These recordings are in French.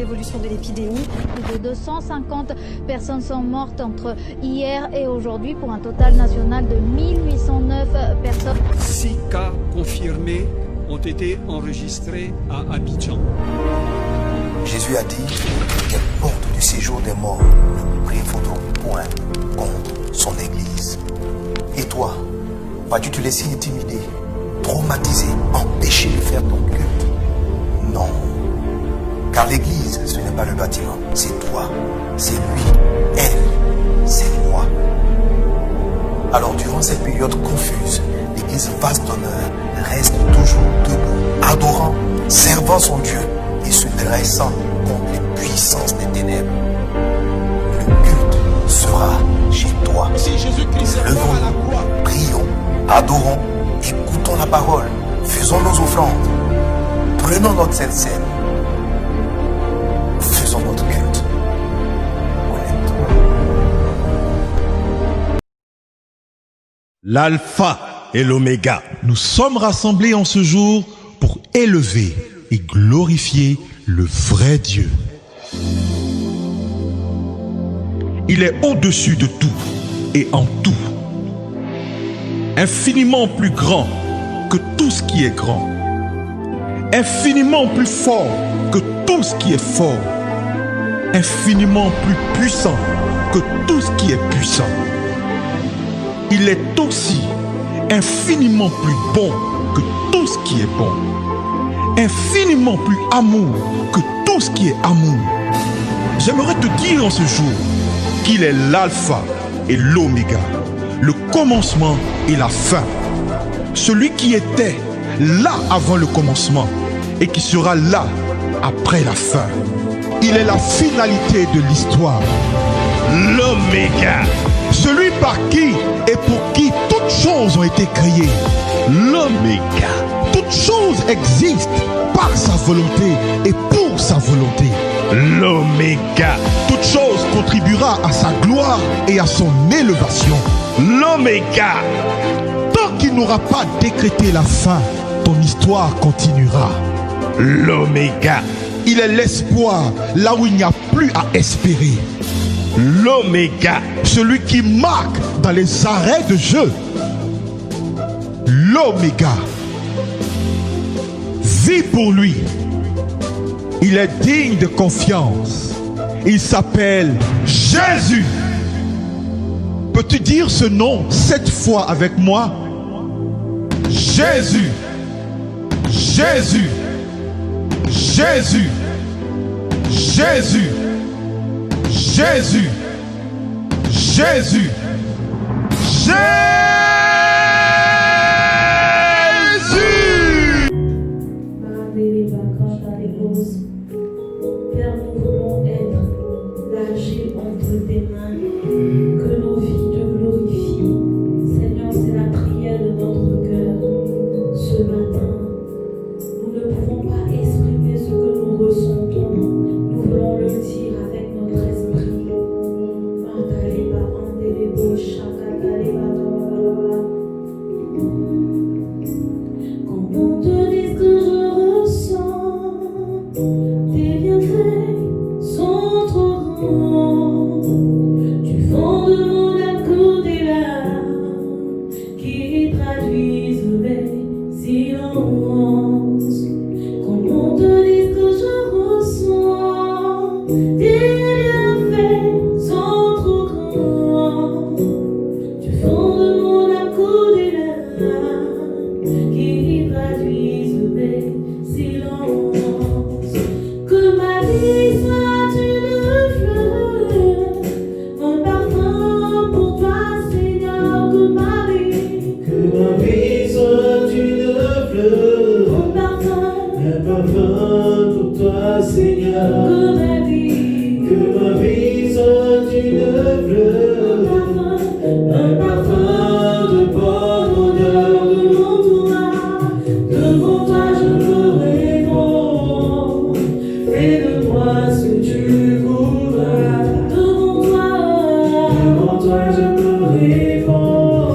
l'évolution de l'épidémie. Plus de 250 personnes sont mortes entre hier et aujourd'hui pour un total national de 1809 personnes. 6 cas confirmés ont été enregistrés à Abidjan. Jésus a dit que les portes du séjour des morts ne prévaudront point contre son Église. Et toi, vas-tu te laisser intimider, traumatiser, empêcher de faire ton culte? Non. Car l'Église, ce n'est pas le bâtiment, c'est toi, c'est lui, elle, c'est moi. Alors durant cette période confuse, l'Église vaste d'honneur reste toujours debout, adorant, servant son Dieu et se dressant contre les puissances des ténèbres. Le culte sera chez toi. Si Jésus-Christ est mort à la croix, Prions, adorons, écoutons la parole, faisons nos offrandes, prenons notre Sainte Seine, faisons notre culte. Connecte-toi. L'alpha et l'oméga. Nous sommes rassemblés en ce jour pour élever et glorifier le vrai Dieu. Il est au-dessus de tout et en tout. Infiniment plus grand que tout ce qui est grand. Infiniment plus fort que tout ce qui est fort. Infiniment plus puissant que tout ce qui est puissant. Il est aussi infiniment plus bon que tout ce qui est bon. Infiniment plus amour que tout ce qui est amour. J'aimerais te dire en ce jour qu'il est l'alpha et l'oméga, le commencement et la fin. Celui qui était là avant le commencement et qui sera là après la fin. Il est la finalité de l'histoire. L'oméga, celui par qui et pour qui toutes choses ont été créées. L'oméga, toutes choses existent par sa volonté et pour sa volonté. L'oméga, toute chose contribuera à sa gloire et à son élévation. L'oméga, tant qu'il n'aura pas décrété la fin, ton histoire continuera. L'oméga, il est l'espoir là où il n'y a plus à espérer. L'oméga, celui qui marque dans les arrêts de jeu. L'oméga, vis pour lui. Il est digne de confiance. Il s'appelle Jésus. Peux-tu dire ce nom 7 fois avec moi? Jésus, Jésus, Jésus, Jésus, Jésus, Jésus, Jésus. Père, nous voulons être lâchés entre tes mains, que nos vies te glorifient. Seigneur, c'est la prière de notre cœur ce matin. Nous ne pouvons pas exprimer ce que nous ressentons. Nous voulons le dire avec notre esprit. Quand on te dit ce que je ressens, tes bienfaits sont trop grands. Du fond de mon âme coulent des larmes qui traduisent mes silences. Quand on te dit ce que je ressens, tes bienfaits sont trop grands. Du fond de mon âme coulent des larmes qui traduisent mes silences. Que ma vie soit une fleur, un parfum pour toi, Seigneur. Que ma vie soit une fleur, un parfum pour toi, Seigneur. que ma vie soit une fleur, un parfum de bonne odeur. devant toi je me réponds. Fais de moi ce que tu voudras. Devant toi je me réponds.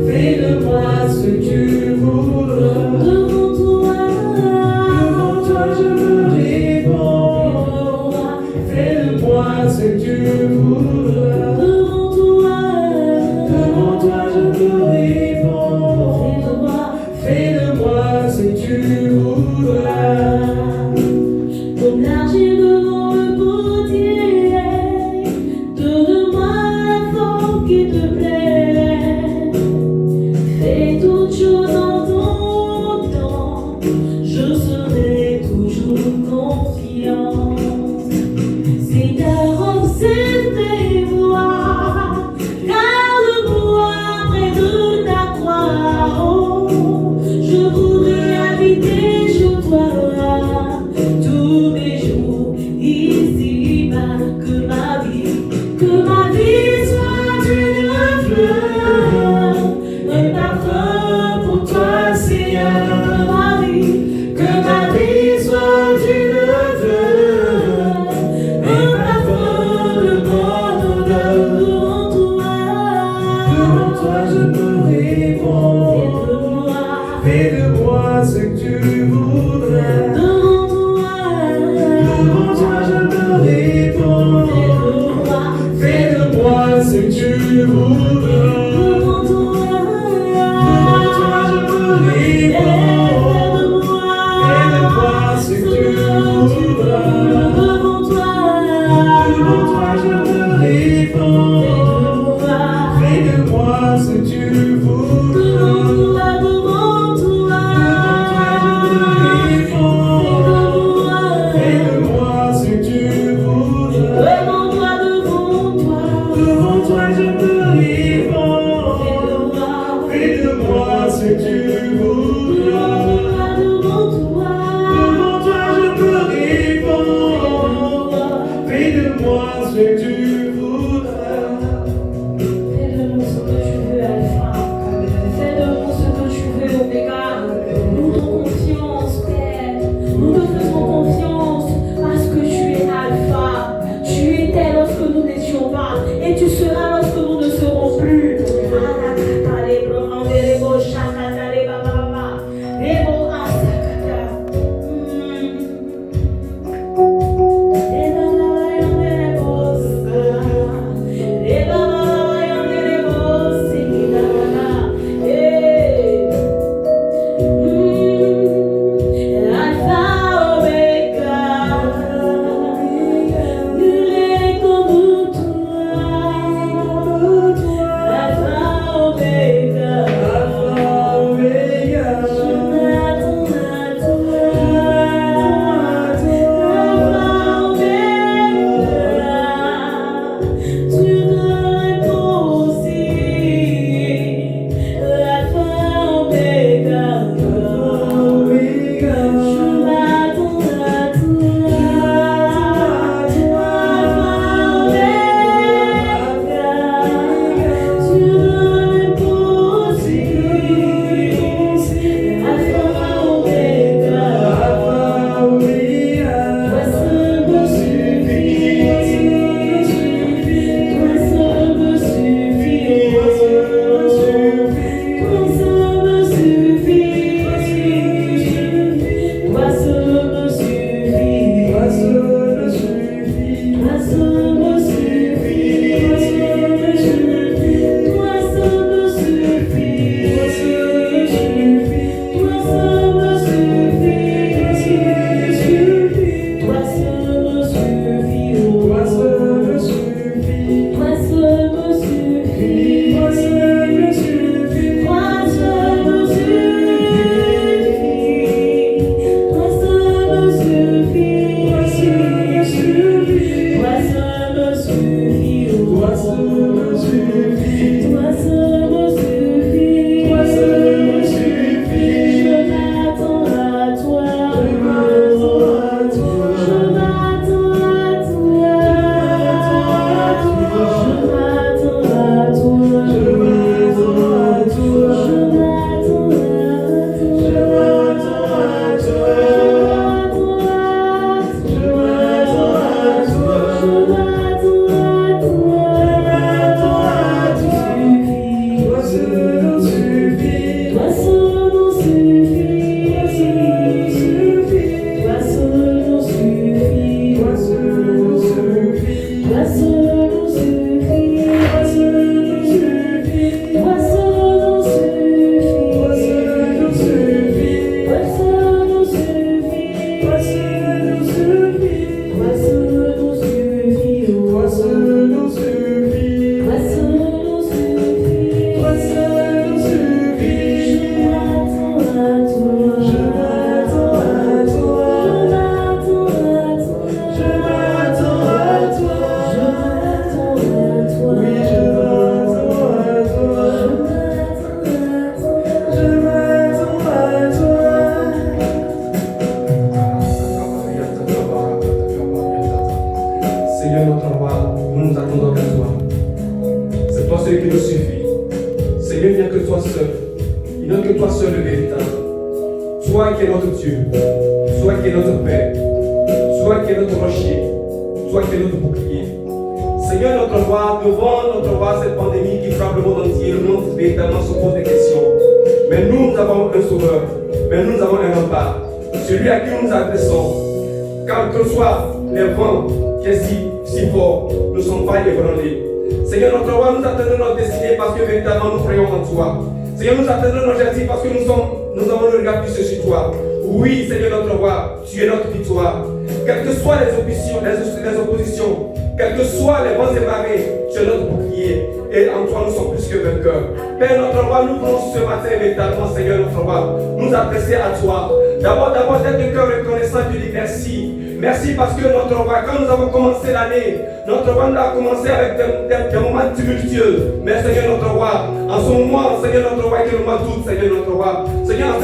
fais de moi ce que tu voudras. Devant toi je me réponds. ce que tu voudras. Devant toi, je me réponds. Fais-de-moi ce que tu voudras. devant toi, Je me réponds. Fais-de-moi ce que tu voudras. devant toi, Fais-de-moi ce que tu voudras. Devant toi je me réponds. Fais-de-moi ce que tu voudras. Devant toi je me réponds. Fais-de-moi ce que tu voudras. Fais-de-nous ce que tu veux, Alpha. Fais-de-nous ce que tu veux, Oméga. Nous te confiance, Père. Nous te faisons confiance parce que tu es Alpha. Tu étais lorsque nous n'étions pas et tu seras lorsque nous ne serons plus. Toi qui es notre Dieu, toi qui es notre Père, toi qui es notre rocher, toi qui es notre bouclier. Seigneur notre roi, devant notre roi, cette pandémie qui frappe le monde entier, le monde véritablement se pose des questions. Mais nous avons un sauveur, mais nous avons un rempart, celui à qui nous nous adressons. Quels que soient les vents qui sont si forts, ne sont pas ébranlés. Seigneur, notre roi, nous attendons notre destinée parce que véritablement nous croyons en toi. Seigneur, nous attendons notre destinée parce que nous avons le regard plus sur toi. Oui, Seigneur, notre roi, tu es notre victoire. Quelles que soient les oppositions, quelles que soient les vents et marées, tu es notre bouclier. Et en toi, nous sommes plus que vainqueurs. Père, notre roi, nous voulons ce matin, véritablement, Seigneur, notre roi, nous adresser à toi. D'abord, d'être de cœur reconnaissant, tu dis merci. Merci parce que notre roi, quand nous avons commencé l'année, notre roi, nous a commencé avec des moments tumultueux. Mais Seigneur, notre roi, en ce moment, Seigneur, notre roi, qui est le mois d'août, Seigneur, notre roi, Seigneur, en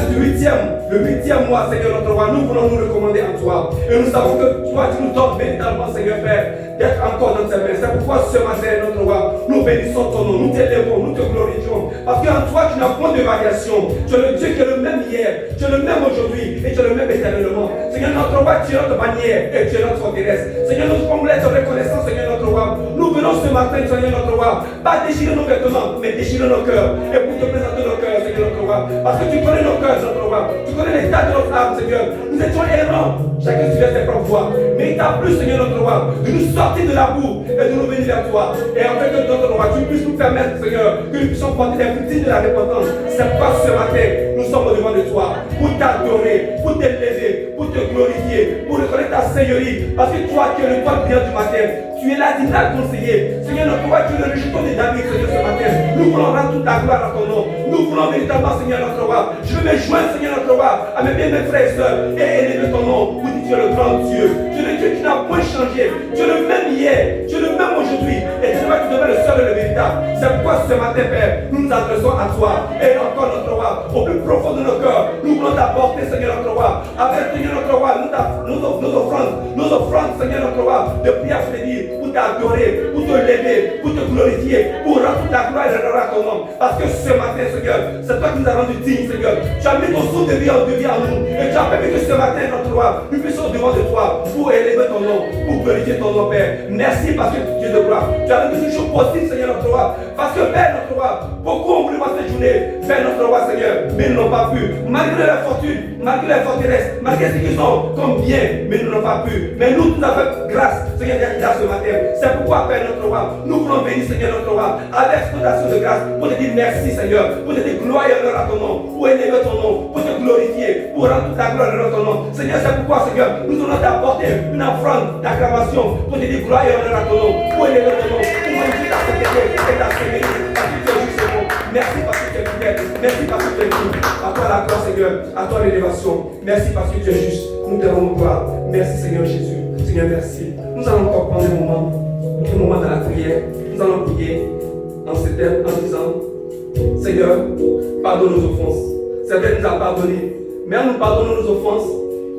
le huitième mois, Seigneur, notre roi, nous voulons nous recommander à toi. Et nous savons que toi, tu nous donnes véritablement, Seigneur Père, d'être encore dans tes mains. C'est pourquoi ce matin, notre roi, nous bénissons ton nom, nous t'élèvons, nous te glorifions. Parce qu'en toi, tu n'as point de variation. Tu es le Dieu qui est le même hier, tu es le même aujourd'hui et tu es le même éternellement. Seigneur, notre roi, tu es notre bannière et tu es notre forteresse. Seigneur, nous sommes être reconnaissants, Seigneur, notre roi. Nous venons ce matin, Seigneur, notre roi, pas déchirer nos vêtements, mais déchirer nos cœurs. Et pour te présenter nos cœurs, Seigneur, notre roi. Parce que tu connais nos cœurs, notre roi. Tu connais l'état de notre âme, Seigneur. Nous étions errants, chacun suivait ses propres voies. Mais il t'a plu, Seigneur, notre roi, de nous sortir de la boue et de nous venir vers toi. Et en fait, que notre roi, tu puisses nous permettre, Seigneur, que nous puissions porter les fruits de la repentance. C'est pas ce matin, nous sommes devant de toi pour t'adorer, pour t'élever, pour te glorifier, pour reconnaître ta seigneurie. Parce que toi, tu es le toi bien du matin. Tu es l'admirable conseiller. Seigneur, notre roi, tu es le rejeton de David, Seigneur, ce matin. Nous voulons rendre toute ta gloire à ton nom. Nous voulons véritablement, Seigneur, notre roi. Je veux me joindre, Seigneur, notre roi, à mes frères et sœurs et élever ton nom. Pour dire, tu es le grand Dieu. Tu es le Dieu qui n'a point changé. Tu es le même hier. Tu es le même aujourd'hui. Et tu vois, tu deviens le seul et le véritable. C'est pourquoi ce matin, Père, nous nous adressons à toi. Et encore, notre roi, au plus profond de nos cœurs, nous voulons t'apporter, Seigneur, notre roi. Avec, Seigneur, notre roi, nos offrandes, Seigneur, notre roi, de prière, je te dis, pour t'adorer, pour te lever, pour te glorifier, pour rendre toute ta gloire et l'honneur à ton nom. Parce que ce matin, Seigneur, c'est toi qui nous as rendu dignes, Seigneur. Tu as mis ton souffle de vie en nous. Et tu as permis que ce matin, notre roi, nous puissions devant de toi pour élever ton nom, pour glorifier ton nom, Père. Merci parce que tu es de gloire. Tu as rendu toutes choses possibles, Seigneur, notre roi. Parce que, Père, notre roi, beaucoup ont voulu voir cette journée. Père, notre roi, Seigneur, mais ils n'ont pas pu. Malgré la fortune, malgré la forteresse, malgré ce qu'ils ont comme bien, mais ils n'ont pas pu. Mais nous avons grâce, Seigneur, d'être là ce matin. C'est pourquoi, Père, notre roi, nous voulons bénir, Seigneur, notre roi, avec exploitation de grâce, pour te dire merci, Seigneur, pour te dire gloire et honneur à ton nom, pour élever ton nom, pour te glorifier, pour rendre toute ta gloire et honneur à ton nom. Seigneur, c'est pourquoi, Seigneur, nous allons t'apporter une offrande d'acclamation, pour te dire gloire et honneur à ton nom, pour élever ton nom, pour magnifier ta sainteté et ta sérénité, parce que tu es juste et bon. Merci parce que tu es fidèle, merci parce que tu es digne. À toi la gloire, Seigneur, à toi l'élévation. Merci parce que tu es juste. Nous te rendons gloire. Merci, Seigneur Jésus. Seigneur, merci. Nous allons encore prendre un moment dans la prière. Nous allons prier en ces termes, en disant, Seigneur, pardonne nos offenses. Certains nous a pardonné. Mais en nous pardonnant nos offenses,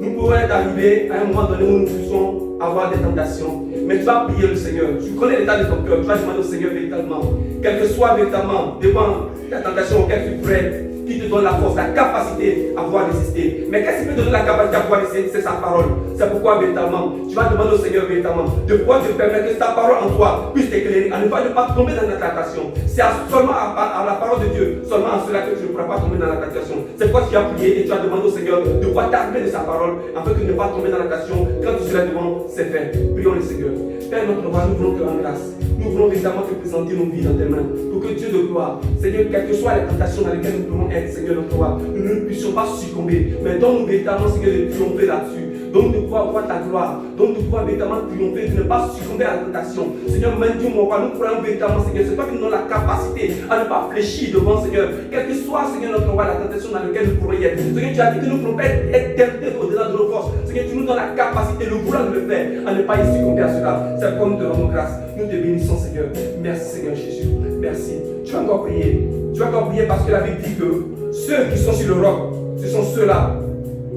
nous pouvons être arrivés à un moment donné où nous puissions avoir des tentations. Mais tu vas prier le Seigneur. Tu connais l'état de ton cœur. Tu vas demander au Seigneur véritablement. Quel que soit véritablement devant la tentation auquel tu prêtes, qui te donne la force, la capacité à pouvoir résister. Mais qu'est-ce qui peut te donner la capacité à pouvoir résister? C'est sa parole. C'est pourquoi véritablement, tu vas demander au Seigneur véritablement de pouvoir te permettre que ta parole en toi puisse t'éclairer, à ne pas tomber dans la tentation. C'est seulement à la parole de Dieu, seulement en cela que tu ne pourras pas tomber dans la tentation. C'est pourquoi tu as prié et tu as demandé au Seigneur de pouvoir t'armer de sa parole, afin que tu ne pas tomber dans la tentation quand tu seras devant ses faits. Prions le Seigneur. Père notre roi, nous voulons te rendre grâce. Nous voulons véritablement te présenter nos vies dans tes mains, pour que Dieu de gloire, Seigneur, quelles que soient les tentations dans lesquelles nous pouvons être, Seigneur notre roi, nous ne puissions pas succomber, mais donne-nous véritablement, Seigneur, de triompher là-dessus. Donne-nous de pouvoir voir ta gloire, donne-nous de pouvoir véritablement triompher, de ne pas succomber à la tentation. Seigneur, même Dieu, mon roi, nous croyons véritablement, Seigneur, c'est toi qui nous donnes la capacité à ne pas fléchir devant, Seigneur, quelle que soit, Seigneur, notre roi, la tentation dans laquelle nous pourrions être. Seigneur, tu as dit que nous ne pourrons pas être tentés au-delà de nos forces. Seigneur, tu nous donnes la capacité, le vouloir de le faire, à ne pas y succomber à cela. C'est pourquoi nous te rendons grâce. Nous te bénissons, Seigneur. Merci, Seigneur Jésus. Merci. Tu vas encore prier. Tu vas encore prier parce que la Bible dit que ceux qui sont sur le roc, ce sont ceux-là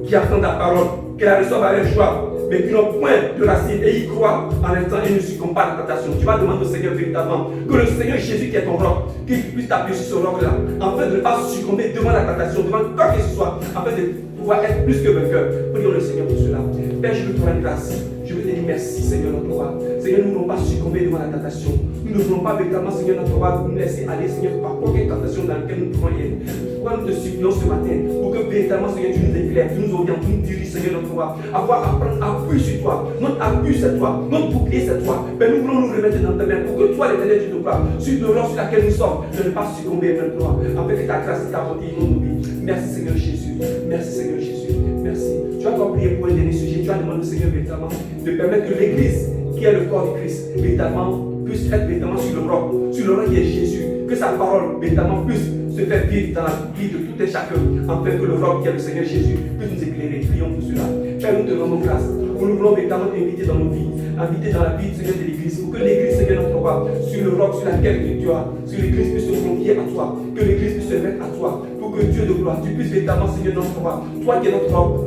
qui attendent la parole, qui la reçoivent avec joie, mais qui n'ont point de racine et y croient en instant et ne succombent pas à la tentation. Tu vas demander au Seigneur véritablement que le Seigneur Jésus qui est ton roc, qu'il puisse t'appuyer sur ce roc-là, afin de ne pas succomber devant la tentation, devant quoi que ce soit, afin de pouvoir être plus que vainqueur. Prions le Seigneur pour cela. Père, je veux te rendre grâce. Je Je veux te dire merci, Seigneur, notre roi. Seigneur, nous ne voulons pas succomber devant la tentation. Nous ne voulons pas véritablement, Seigneur, notre roi, nous laisser aller, Seigneur, par quelle tentation dans laquelle nous pouvons y être. Pourquoi nous te supplions ce matin pour que véritablement, Seigneur, tu nous éclaires, tu nous orientes, tu nous diriges, Seigneur, notre roi. Avoir à prendre appui sur toi. Notre appui, c'est toi. Notre bouclier, c'est toi. Mais nous voulons nous remettre dans ta main pour que toi, l'éternel, tu te gloires sur le roc sur laquelle nous sommes. Ne pas succomber, notre roi. Afin que ta grâce et ta bonté inondent nos vies. Merci, Seigneur Jésus. Merci, Seigneur Jésus. Merci. Tu vas encore prier pour un dernier sujet. Tu vas demander au Seigneur, véritablement, de permettre que l'Église, qui est le corps du Christ, véritablement, puisse être véritablement sur le roc qui est Jésus. Que sa parole, véritablement, puisse se faire vivre dans la vie de tout et chacun, afin que le roc qui est le Seigneur Jésus puisse nous éclairer. Prions pour cela. Père, nous te rendons grâce. Nous voulons véritablement t'inviter dans nos vies, inviter dans la vie, Seigneur, de l'Église, pour que l'Église, Seigneur, notre roi, sur le roc sur laquelle tu as, sur l'Église puisse se confier à toi, que l'Église puisse se mettre à toi, pour que Dieu de gloire, tu puisses véritablement, Seigneur, notre roi, toi qui es notre roc,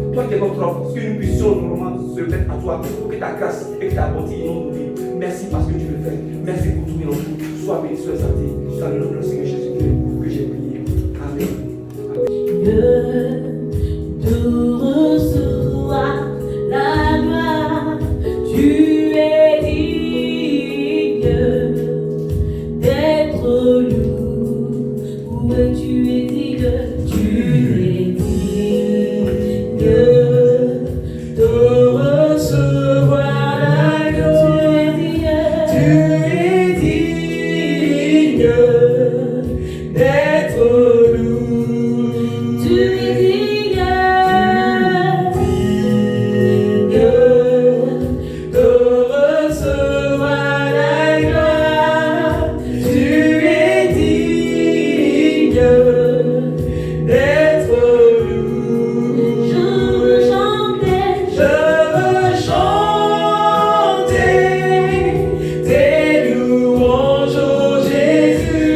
que nous puissions vraiment se mettre à toi, pour que ta grâce et que ta bonté inondent nos vies. Merci parce que tu le fais. Merci pour tout et en tout. Sois béni, sois exalté. Dans le nom de Seigneur Jésus-Christ que j'ai prié. Amen. De recevoir la gloire, tu es digne d'être loué. Oui, tu es digne, de recevoir la gloire. Tu es digne d'être loué. Tu es digne de recevoir la gloire. Tu es digne d'être loué. Je veux chanter tes louanges, oh Jésus.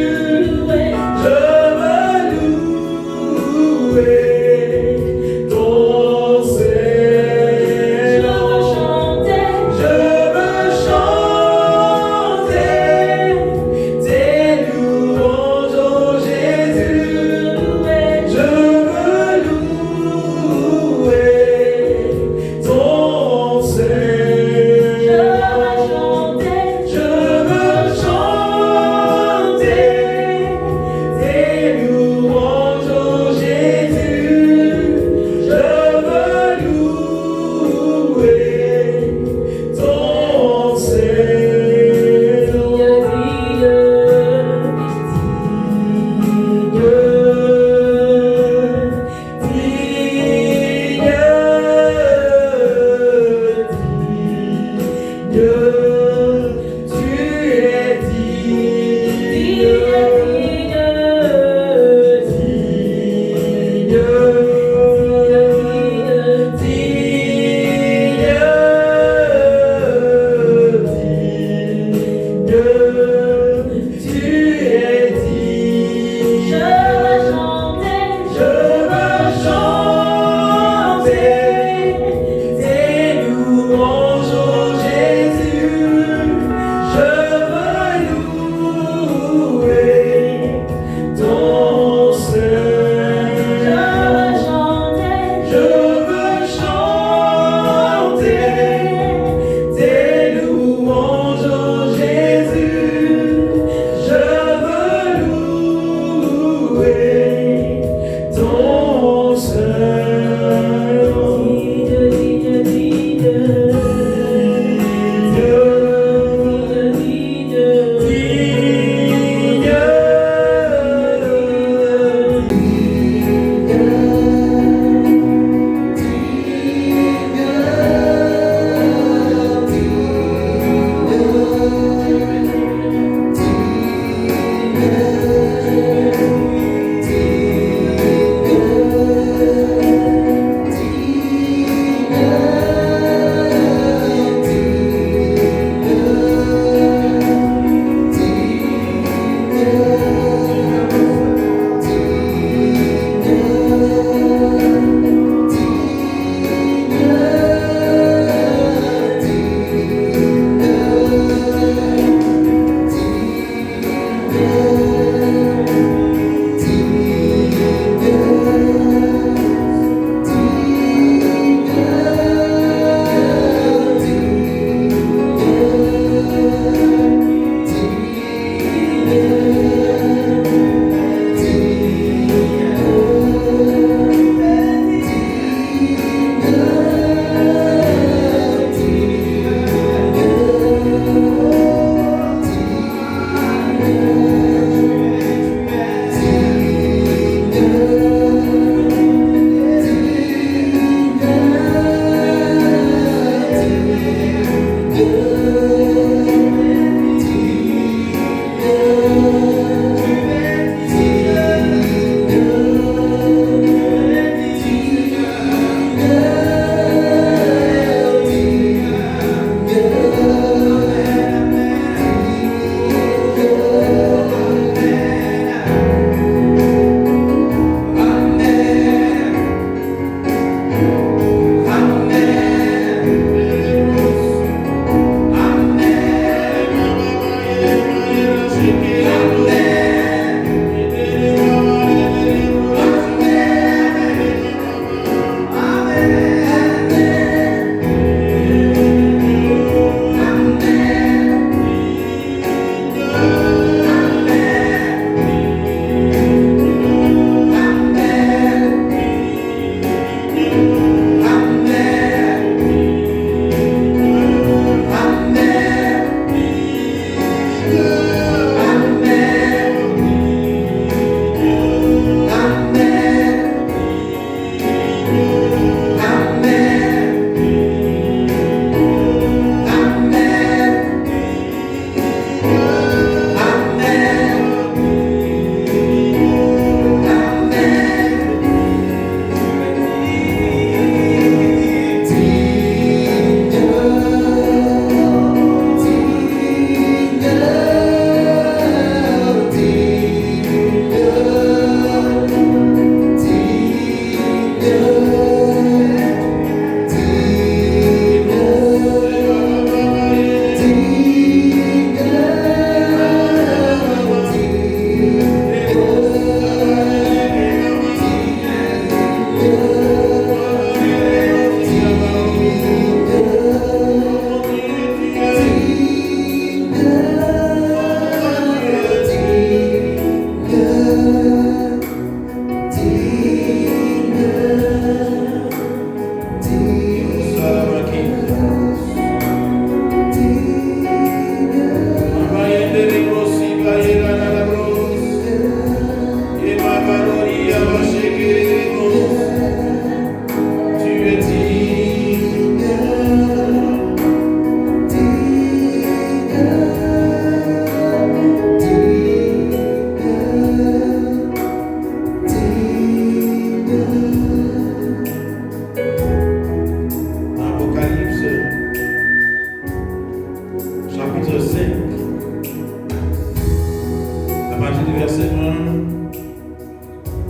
partir du verset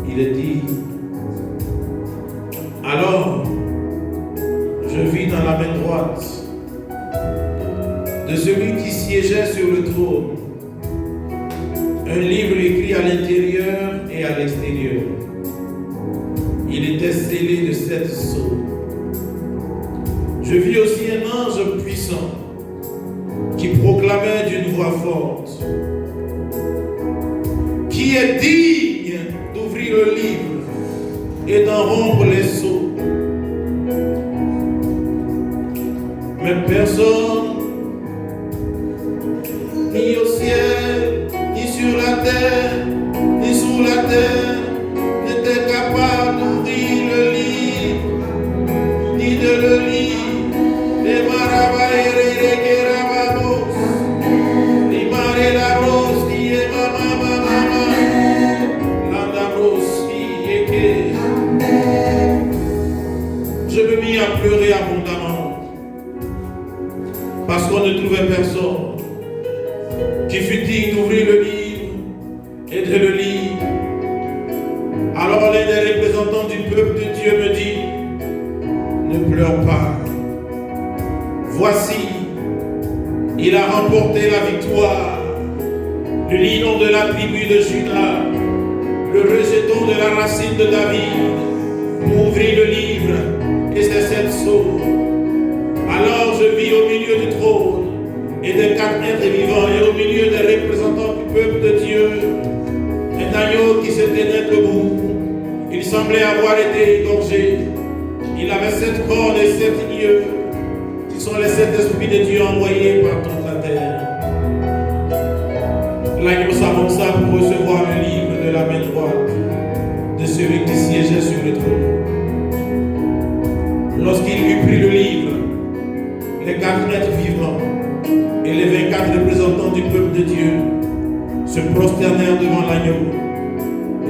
1, il est dit: alors, je vis dans la main droite de celui qui siégeait sur le trône un livre écrit à l'intérieur et à l'extérieur. Il était scellé de 7 sceaux. Je vis aussi un ange puissant qui proclamait d'une voix forte: qui est digne d'ouvrir le livre et d'en rompre les sceaux? Mais personne, ni au ciel, ni sur la terre, ni sous la terre, n'était capable d'ouvrir le livre, ni de le lire. Les marabaïres, les marelabos, qui est mama, l'andabros, qui est. Je me mis à pleurer abondamment parce qu'on ne trouvait personne qui fut digne d'ouvrir le livre et de le lire. Alors l'un des représentants du peuple de Dieu me dit: ne pleure pas. Voici, il a remporté la victoire. Le lion de la tribu de Juda, le rejeton de la racine de David, pour ouvrir le livre et ses 7 sceaux. Alors je vis au milieu du trône et des 4 êtres vivants et au milieu des représentants du peuple de Dieu, un agneau qui se tenait debout. Il semblait avoir été égorgé. Il avait 7 cornes et 7 yeux, qui sont les 7 esprits de Dieu envoyés par toute la terre. L'agneau s'avança pour recevoir le livre de la main droite de celui qui siégeait sur le trône. Lorsqu'il eut pris le livre, les 4 êtres vivants et les 24 représentants du peuple de Dieu se prosternèrent devant l'agneau.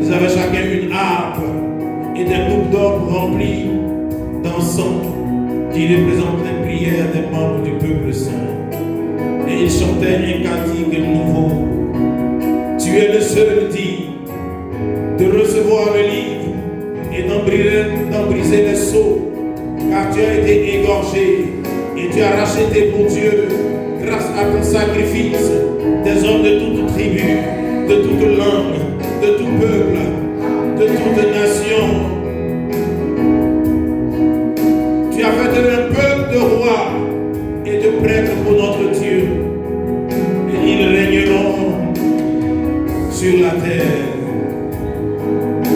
Ils avaient chacun une harpe et des coupes d'or remplies d'encens qui représentent les prières des membres du peuple saint. Et ils chantaient un cantique nouveau. Tu es le seul digne de recevoir le livre et d'en briser les sceaux, car tu as été égorgé et tu as racheté pour Dieu, grâce à ton sacrifice, des hommes de toute tribu, de toute langue, de tout peuple, de toute nation. Tu as fait de un peuple de rois et de prêtres pour notre Dieu, et ils régneront sur la terre.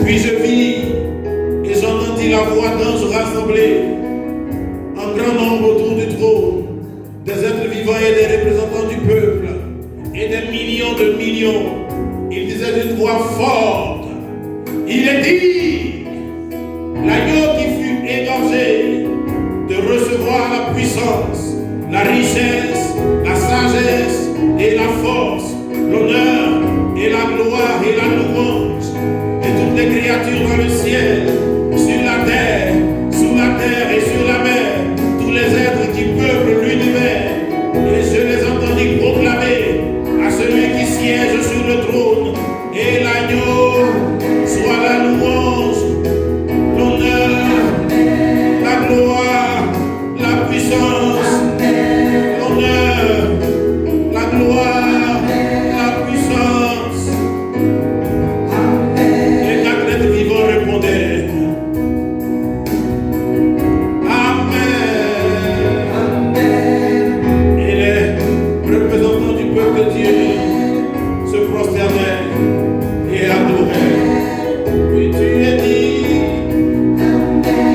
Puis je vis et j'entendis la voix d'anges rassemblés en grand nombre autour du trône, des êtres vivants et des représentants du peuple, et des millions de millions. Ils disaient d'une voix forte: il est dit, l'agneau qui fut égorgé, de recevoir la puissance, la richesse, la sagesse et la force, l'honneur et la gloire et la louange, et toutes les créatures dans le ciel, sur la terre, sous la terre et sur la mer, tous les êtres qui peuplent l'univers. Et je les entendis proclamer à celui qui siège sur le trône et l'agneau: soit la louange, l'honneur, la gloire, la puissance, l'honneur, la gloire, la puissance. Les 4 êtres vivants répondaient: Amen. Et les représentants du peuple de Dieu se prosternaient et adoraient. Puis tu es dit: Amen.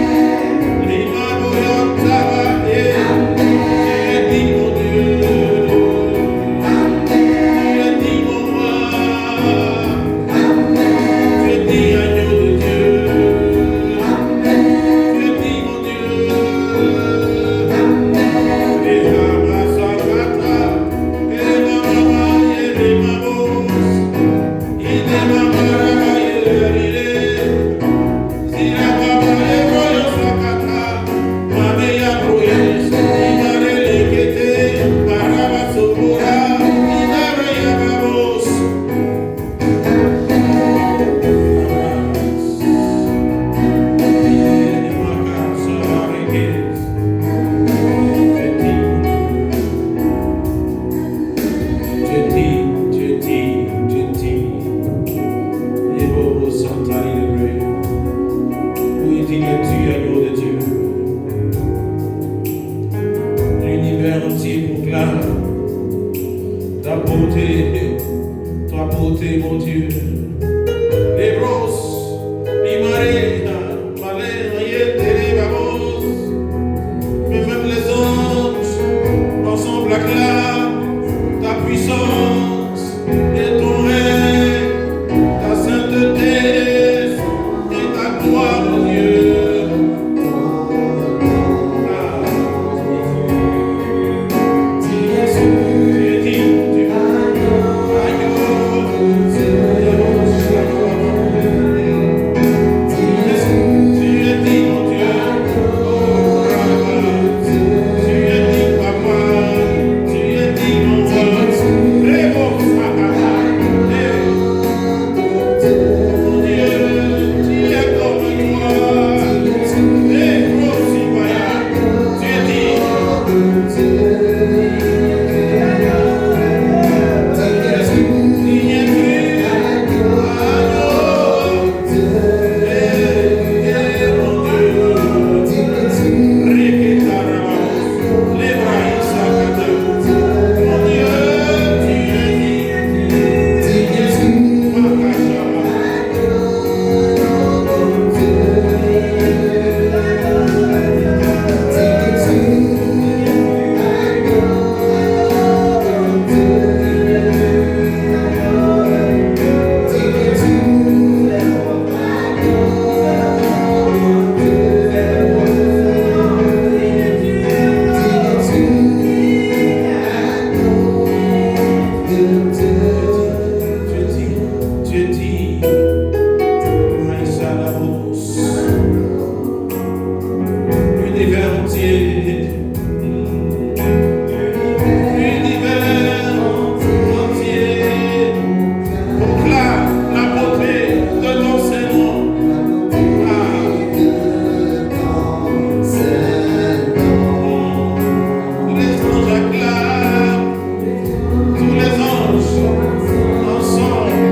Tous les anges ensemble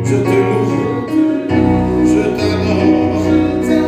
Je te loue, je t'adore.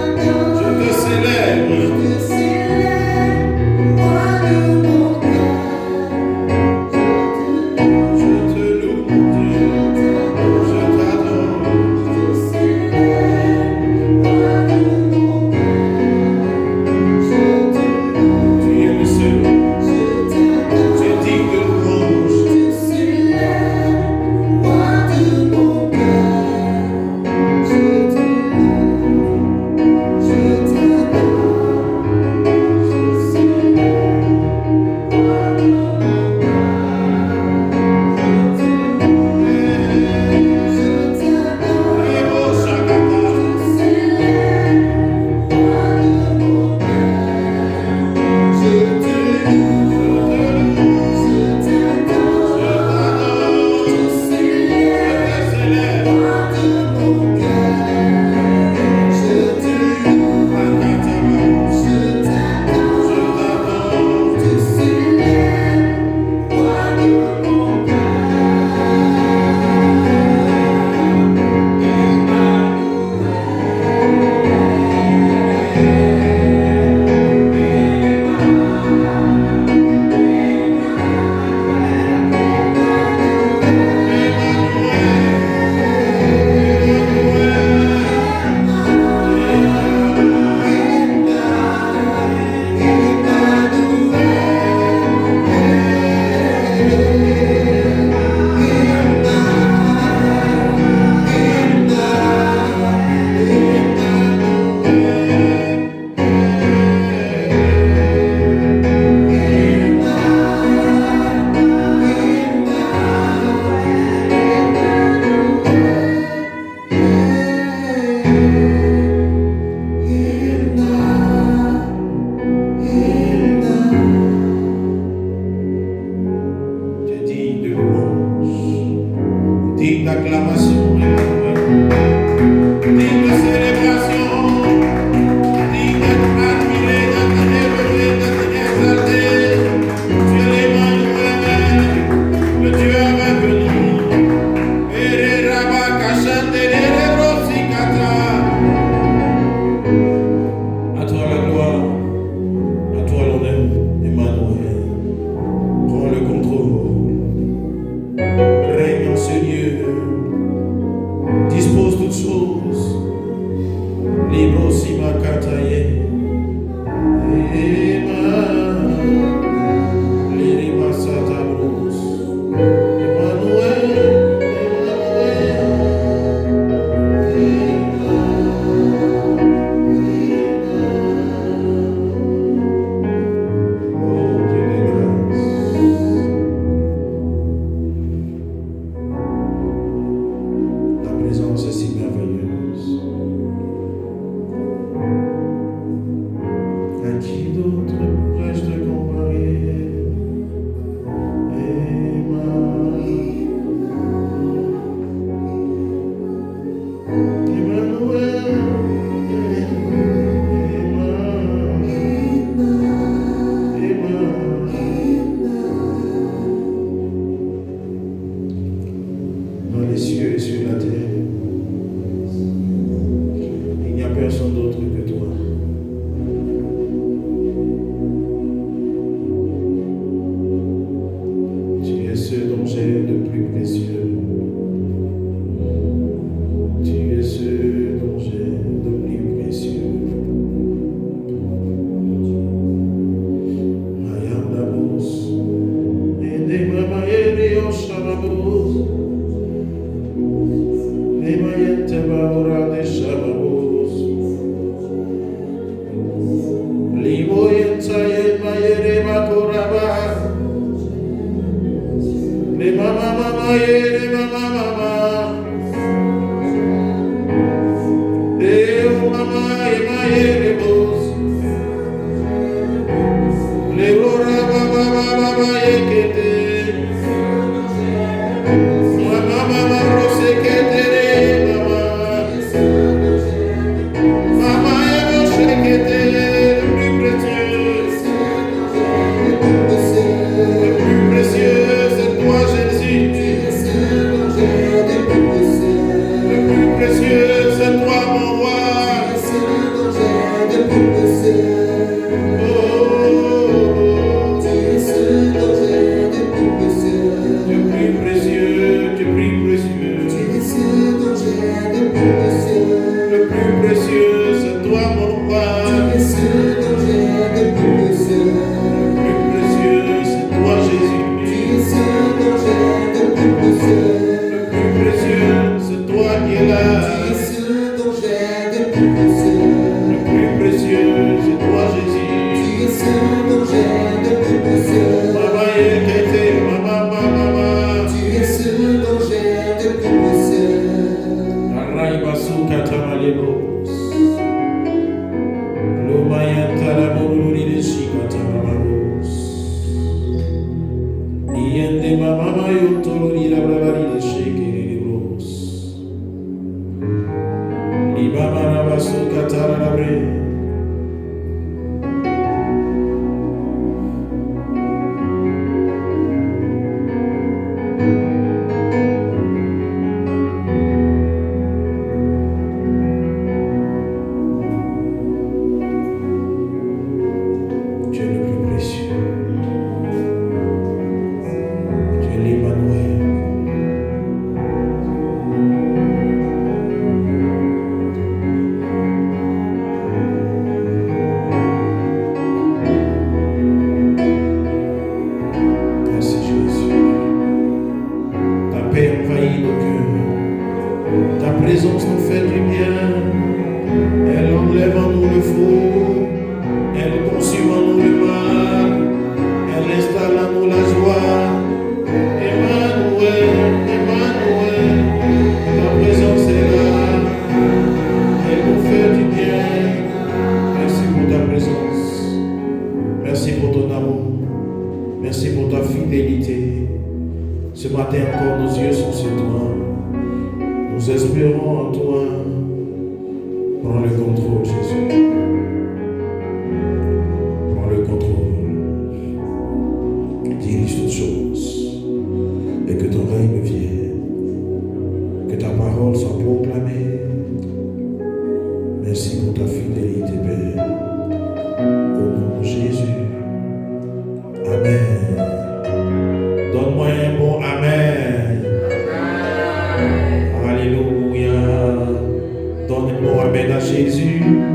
Donne-moi amen à Jésus.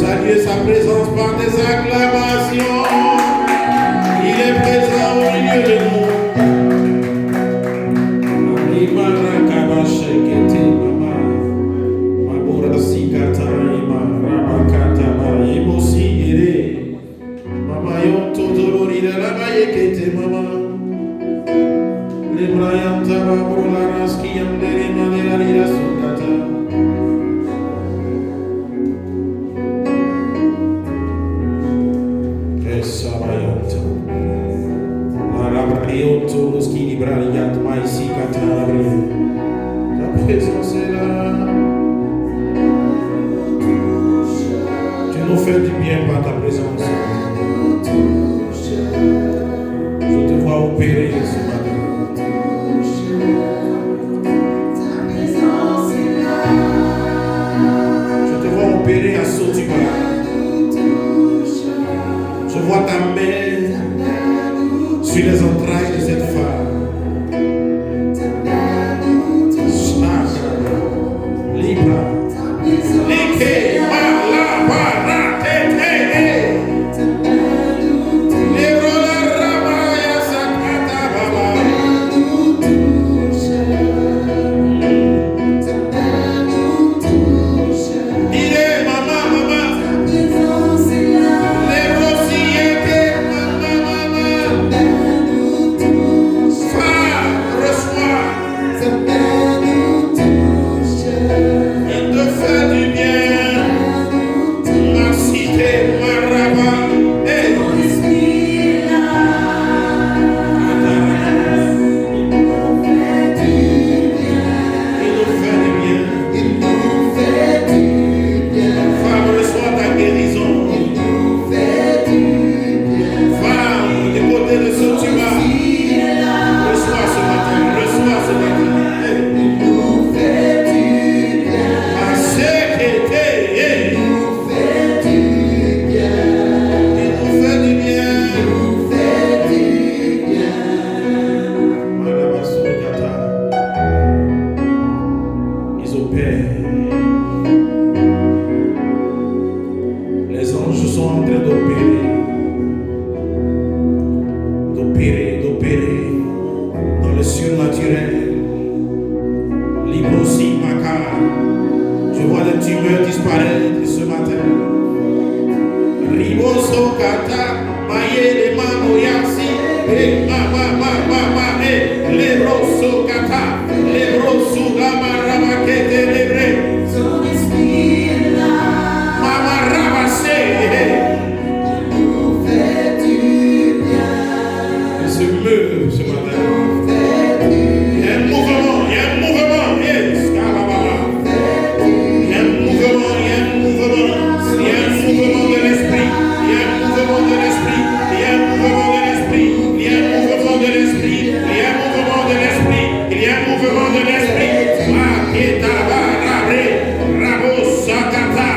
saluer sa présence par des acclamations. Il est présent au milieu de nous. Ta présence est là. Tu nous fais du bien par ta présence. Je te vois opérer ce matin. Je te vois opérer à Sotiba. Je vois ta main sur les entrailles de cette femme. Libra. Leke, mala, para, tete, lebrola, rabaya, sakata, baba. Dire, mama, mama. Lebrosiete, mama, mama. Fa, reçois. Il te fait du bien. Ma cité, ma raba. Hey. Il nous fait du bien. Femme, reçois ta guérison. Femme, du côté de ce tu vas. Reçois ce matin. Reçois ce matin. Hey. Les anges sont en train d'opérer dans le surnaturel. Librosi Maka. Je vois les tumeurs disparaître ce matin. Riboso Kata, Maye de Mamoyasi, et Mama, et Lebroso Kata, Lebroso Gama Ramakete Lebre. Mama Rabase, il se meut ce matin. Il y a un mouvement, yes, Kalababa. Il y a un mouvement de l'esprit. Il y a un mouvement de l'esprit. Il y a un mouvement de l'esprit. Il y a un mouvement de l'esprit. Il y a un mouvement de l'esprit. Il y a un mouvement de l'esprit. Maketaba rabre, rabo sakata.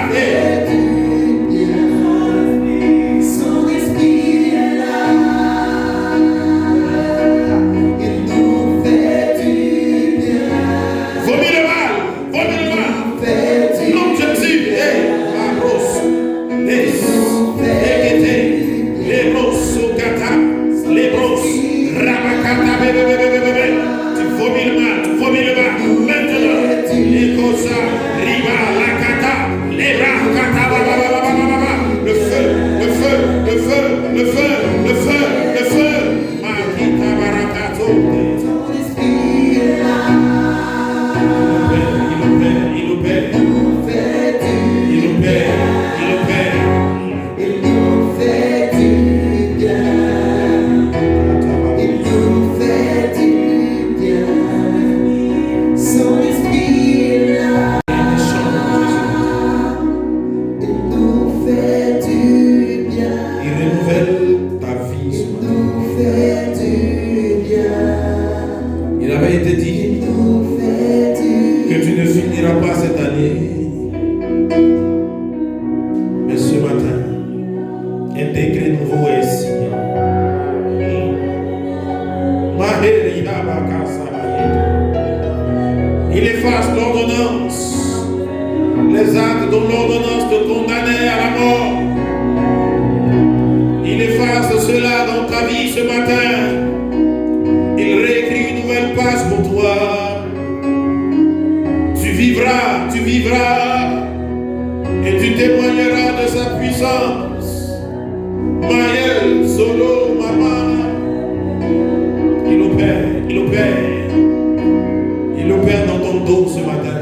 Vomis le mal. L'objectif est la brosse. Les brosses, les brosses, rabakata, bébé. Tu vomis le mal. Maintenant, les cosa, riba, la kata, les bras, kata, baba. Le feu. Makita barakato. Il opère. Il renouvelle ta vie ce matin. Il avait été dit que tu ne finiras pas cette année. Mais ce matin, un décret nouveau est signé. Il efface l'ordonnance, les actes dont l'ordonnance te condamnait à la mort. ta vie ce matin. Il réécrit une nouvelle page pour toi. Tu vivras et tu témoigneras de sa puissance. Maël, Solo, Maman, il opère dans ton dos ce matin.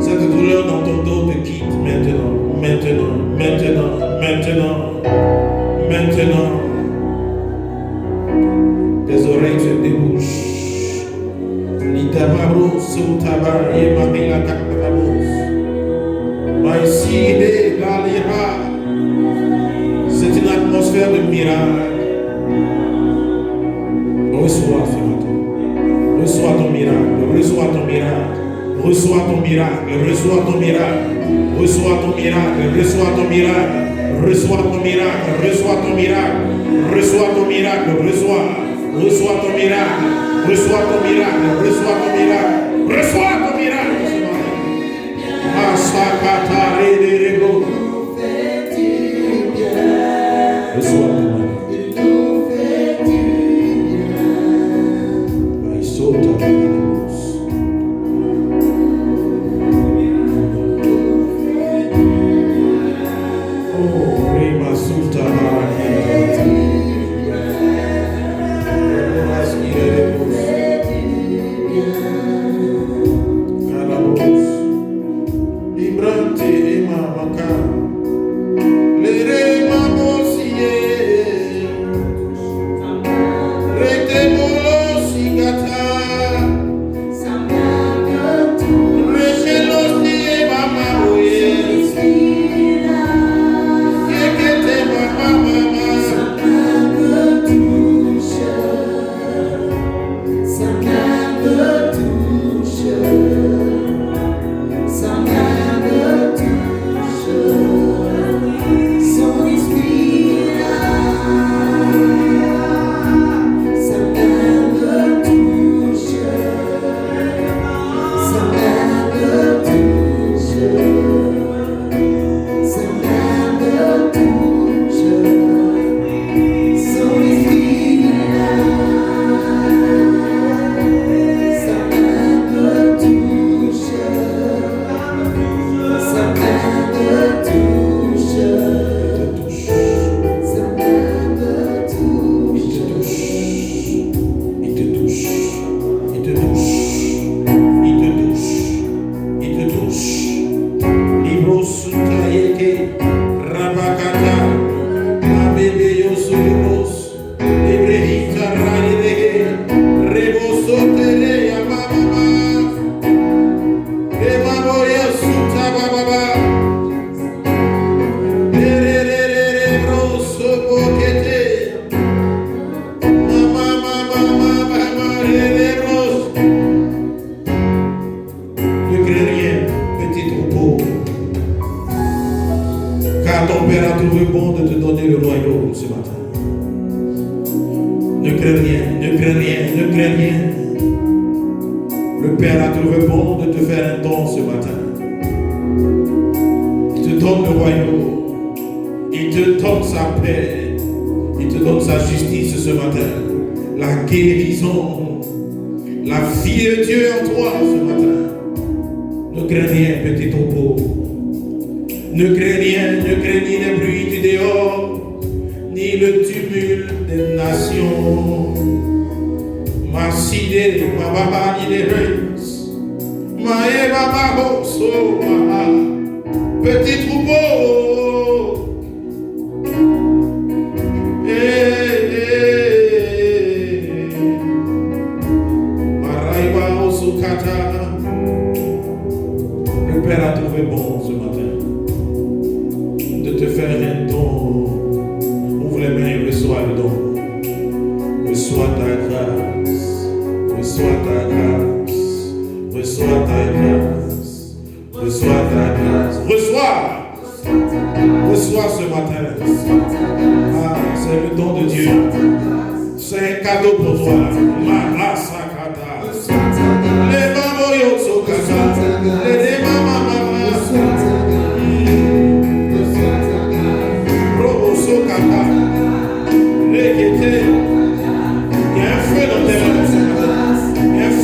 Cette douleur dans ton dos te quitte maintenant. Tes oreilles se débouchent. C'est une atmosphère de miracle. Reçois ce matin. Reçois ton miracle. Reçois ton miracle. Reçois ton miracle. Reçois ton miracle. Reçois ton miracle. Reçois ton miracle. Reçois ton miracle. Reçois ton miracle. Reçois ton miracle. Reçois ton miracle. Reçois ton miracle. Reçois ton miracle. Reçois ton miracle. Asakatare de rego. Reçois ton miracle.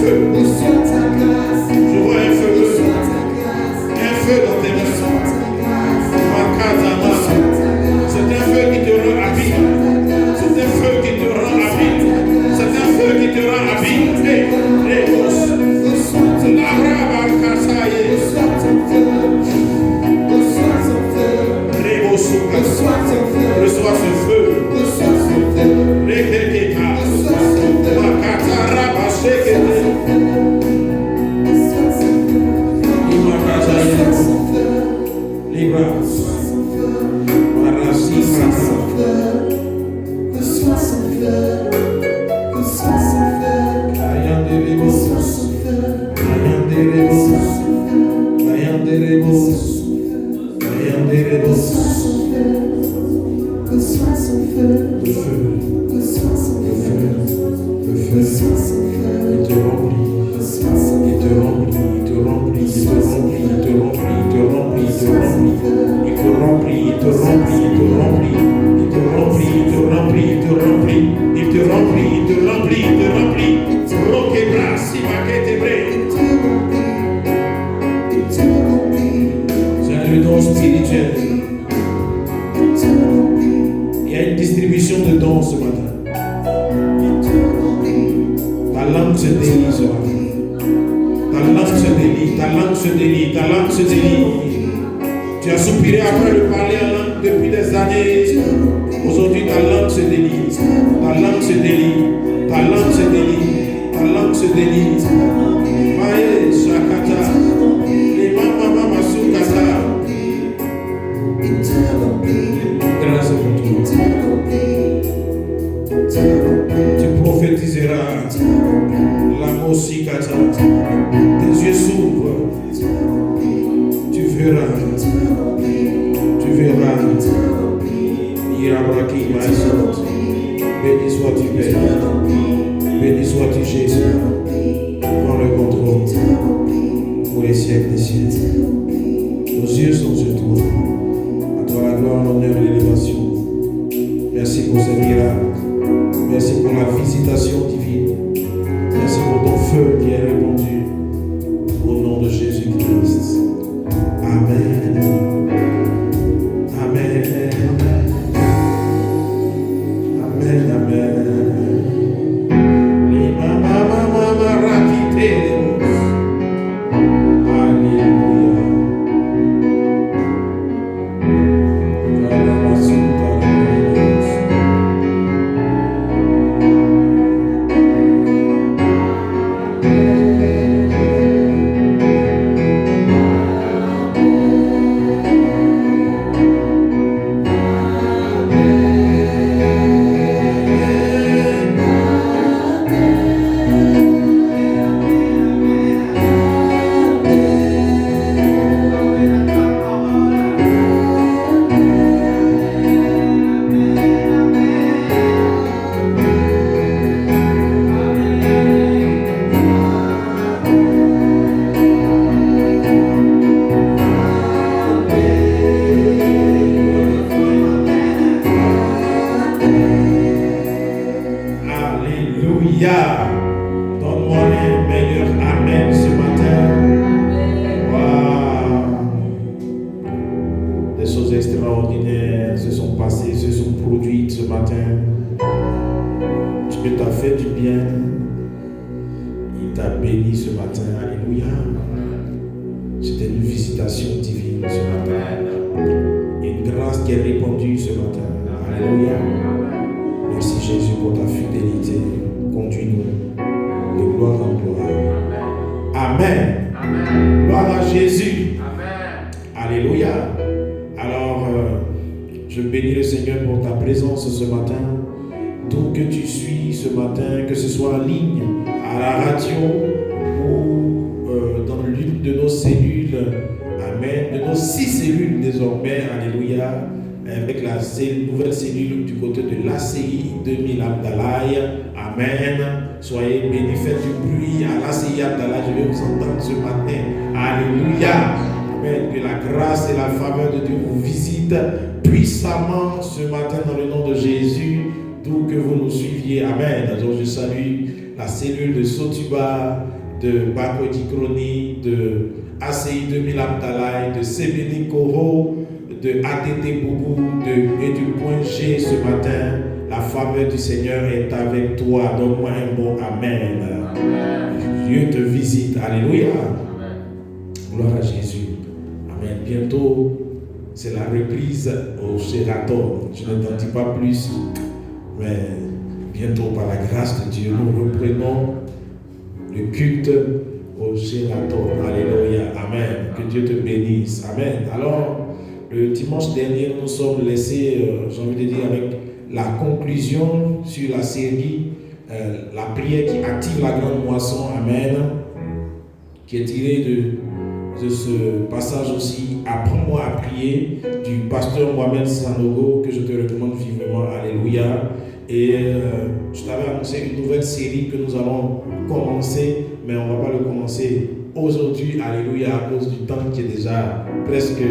feu. Je vois un feu. Un feu dans tes mains. C'est un feu qui te rend habile. C'est un feu qui te rend habile. C'est un feu qui te rend habile. La brava casaille. Reçois ce feu. Tu as soupiré après le parler en langue depuis des années. Aujourd'hui, ta langue se délie. Ta langue se délie. Ta langue se délie. Ta langue se délie. Maïe, Shakata. Les mama Masukata. Grâce pour toi. Tu prophétiseras. La Mosikata. Tes yeux s'ouvrent. Tu verras. Béni sois-tu, Père. Béni sois-tu, Jésus. Prends le contrôle pour les siècles des siècles. Nos yeux sont sur toi. À toi la gloire, l'honneur et l'élévation. Merci pour ce miracle. Merci pour la visitation divine. Merci pour ton feu qui est répandu. Au nom de Jésus-Christ. Amen. Amen. Amen, amen. Nouvelle cellule du côté de l'ACI 2000 Abdalaï. Amen. Soyez bénis, faites du bruit à l'ACI Abdalaï. Je vais vous entendre ce matin. Alléluia. Amen. Que la grâce et la faveur de Dieu vous visitent puissamment ce matin dans le nom de Jésus. D'où que vous nous suiviez. Amen. Donc je salue la cellule de Sotuba, de Bakodi Kroni, de ACI 2000 Abdallah, de Sebeni Koro, de ATT Boubou et du point G ce matin. La faveur du Seigneur est avec toi. Donne-moi un bon Amen. Dieu te visite. Alléluia. Gloire à Jésus. Amen. Bientôt, c'est la reprise au Sheraton. Je ne t'en dis pas plus, mais bientôt, par la grâce de Dieu, nous reprenons le culte au Sheraton. Alléluia. Amen. Que Dieu te bénisse. Amen. Alors, le dimanche dernier, nous sommes laissés, j'ai envie de dire, avec la conclusion sur la série, la prière qui active la grande moisson. Amen. Qui est tirée de ce passage aussi, apprends-moi à prier, du pasteur Mohamed Sanogo, que je te recommande vivement. Alléluia. Et je t'avais annoncé une nouvelle série que nous allons commencer, mais on ne va pas le commencer aujourd'hui. Alléluia, à cause du temps qui est déjà presque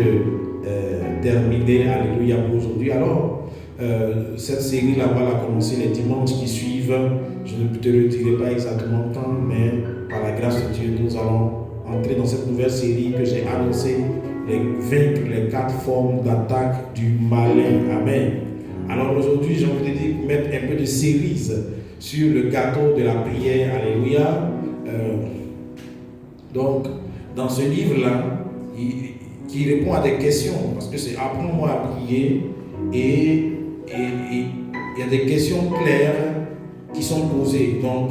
terminé. Alléluia pour aujourd'hui. Alors, cette série-là va la commencer les dimanches qui suivent. Je ne te le dirai pas exactement quand, mais par la grâce de Dieu, nous allons entrer dans cette nouvelle série que j'ai annoncée, vaincre les 4 formes d'attaque du malin. Amen. Alors aujourd'hui, j'ai envie de dire, mettre un peu de cerise sur le gâteau de la prière. Alléluia. Donc, dans ce livre-là, qui répond à des questions, parce que c'est apprends-moi à prier, et il y a des questions claires qui sont posées. Donc,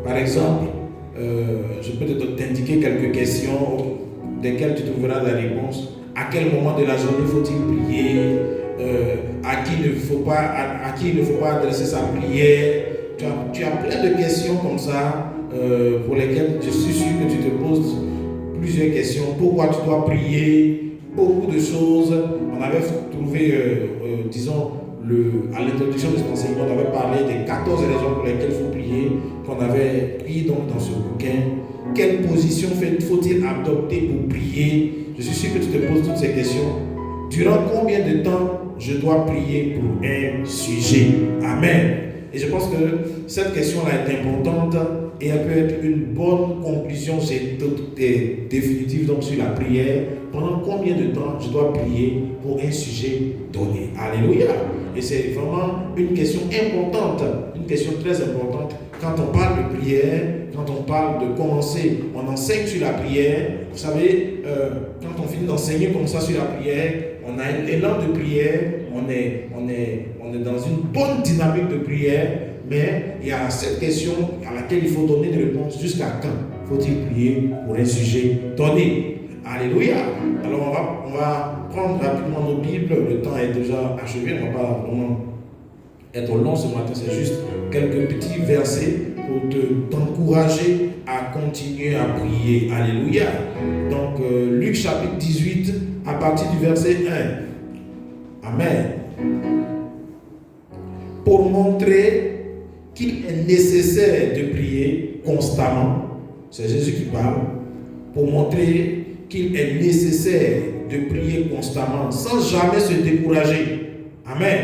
par exemple, je peux t'indiquer quelques questions desquelles tu trouveras la réponse. À quel moment de la journée faut-il prier? À qui il ne faut pas adresser sa prière? Tu as plein de questions comme ça pour lesquelles je suis sûr que tu te poses plusieurs questions. Pourquoi tu dois prier? Beaucoup de choses. On avait trouvé, disons, à l'introduction de cet enseignement, on avait parlé des 14 raisons pour lesquelles il faut prier, qu'on avait pris donc dans ce bouquin. Quelle position faut-il adopter pour prier? Je suis sûr que tu te poses toutes ces questions. Durant combien de temps je dois prier pour un sujet? Amen. Et je pense que cette question-là est importante et elle peut être une bonne conclusion, c'est définitive donc sur la prière. Pendant combien de temps je dois prier pour un sujet donné? Alléluia. Et c'est vraiment une question importante, une question très importante. Quand on parle de prière, quand on parle de commencer, on enseigne sur la prière. Vous savez, quand on finit d'enseigner comme ça sur la prière, on a un élan de prière, on est dans une bonne dynamique de prière, mais il y a cette question à laquelle il faut donner des réponses. Jusqu'à quand faut-il prier pour un sujet donné? Alléluia. Alors on va prendre rapidement nos Bibles, le temps est déjà achevé, on ne va pas vraiment être long ce matin, c'est juste quelques petits versets pour t'encourager à continuer à prier. Alléluia. Donc Luc chapitre 18 à partir du verset 1. Amen. Pour montrer qu'il est nécessaire de prier constamment, c'est Jésus qui parle, pour montrer qu'il est nécessaire de prier constamment sans jamais se décourager. Amen.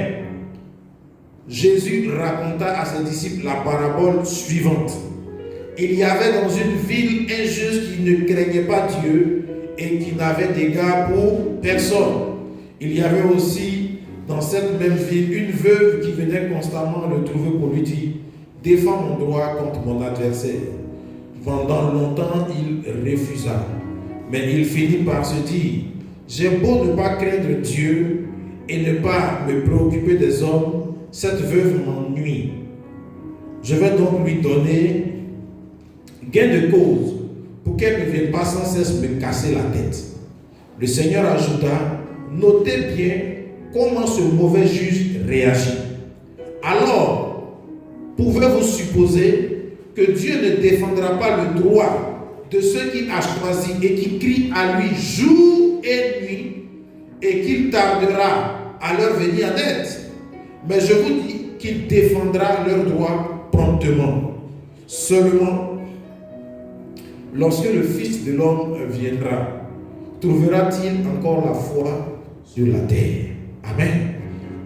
Jésus raconta à ses disciples la parabole suivante. Il y avait dans une ville un juste qui ne craignait pas Dieu et qui n'avait d'égard pour personne. Il y avait aussi dans cette même ville une veuve qui venait constamment le trouver pour lui dire « Défends mon droit contre mon adversaire ». Pendant longtemps, il refusa. Mais il finit par se dire « J'ai beau ne pas craindre Dieu et ne pas me préoccuper des hommes, cette veuve m'ennuie. Je vais donc lui donner gain de cause pour qu'elle ne vienne pas sans cesse me casser la tête. » Le Seigneur ajouta « Notez bien comment ce mauvais juge réagit. Alors, pouvez-vous supposer que Dieu ne défendra pas le droit de ceux qu'il a choisis et qui crient à lui jour et nuit et qu'il tardera à leur venir en aide? Mais je vous dis qu'il défendra leurs droits promptement. Seulement, lorsque le Fils de l'homme viendra, trouvera-t-il encore la foi sur la terre? Amen.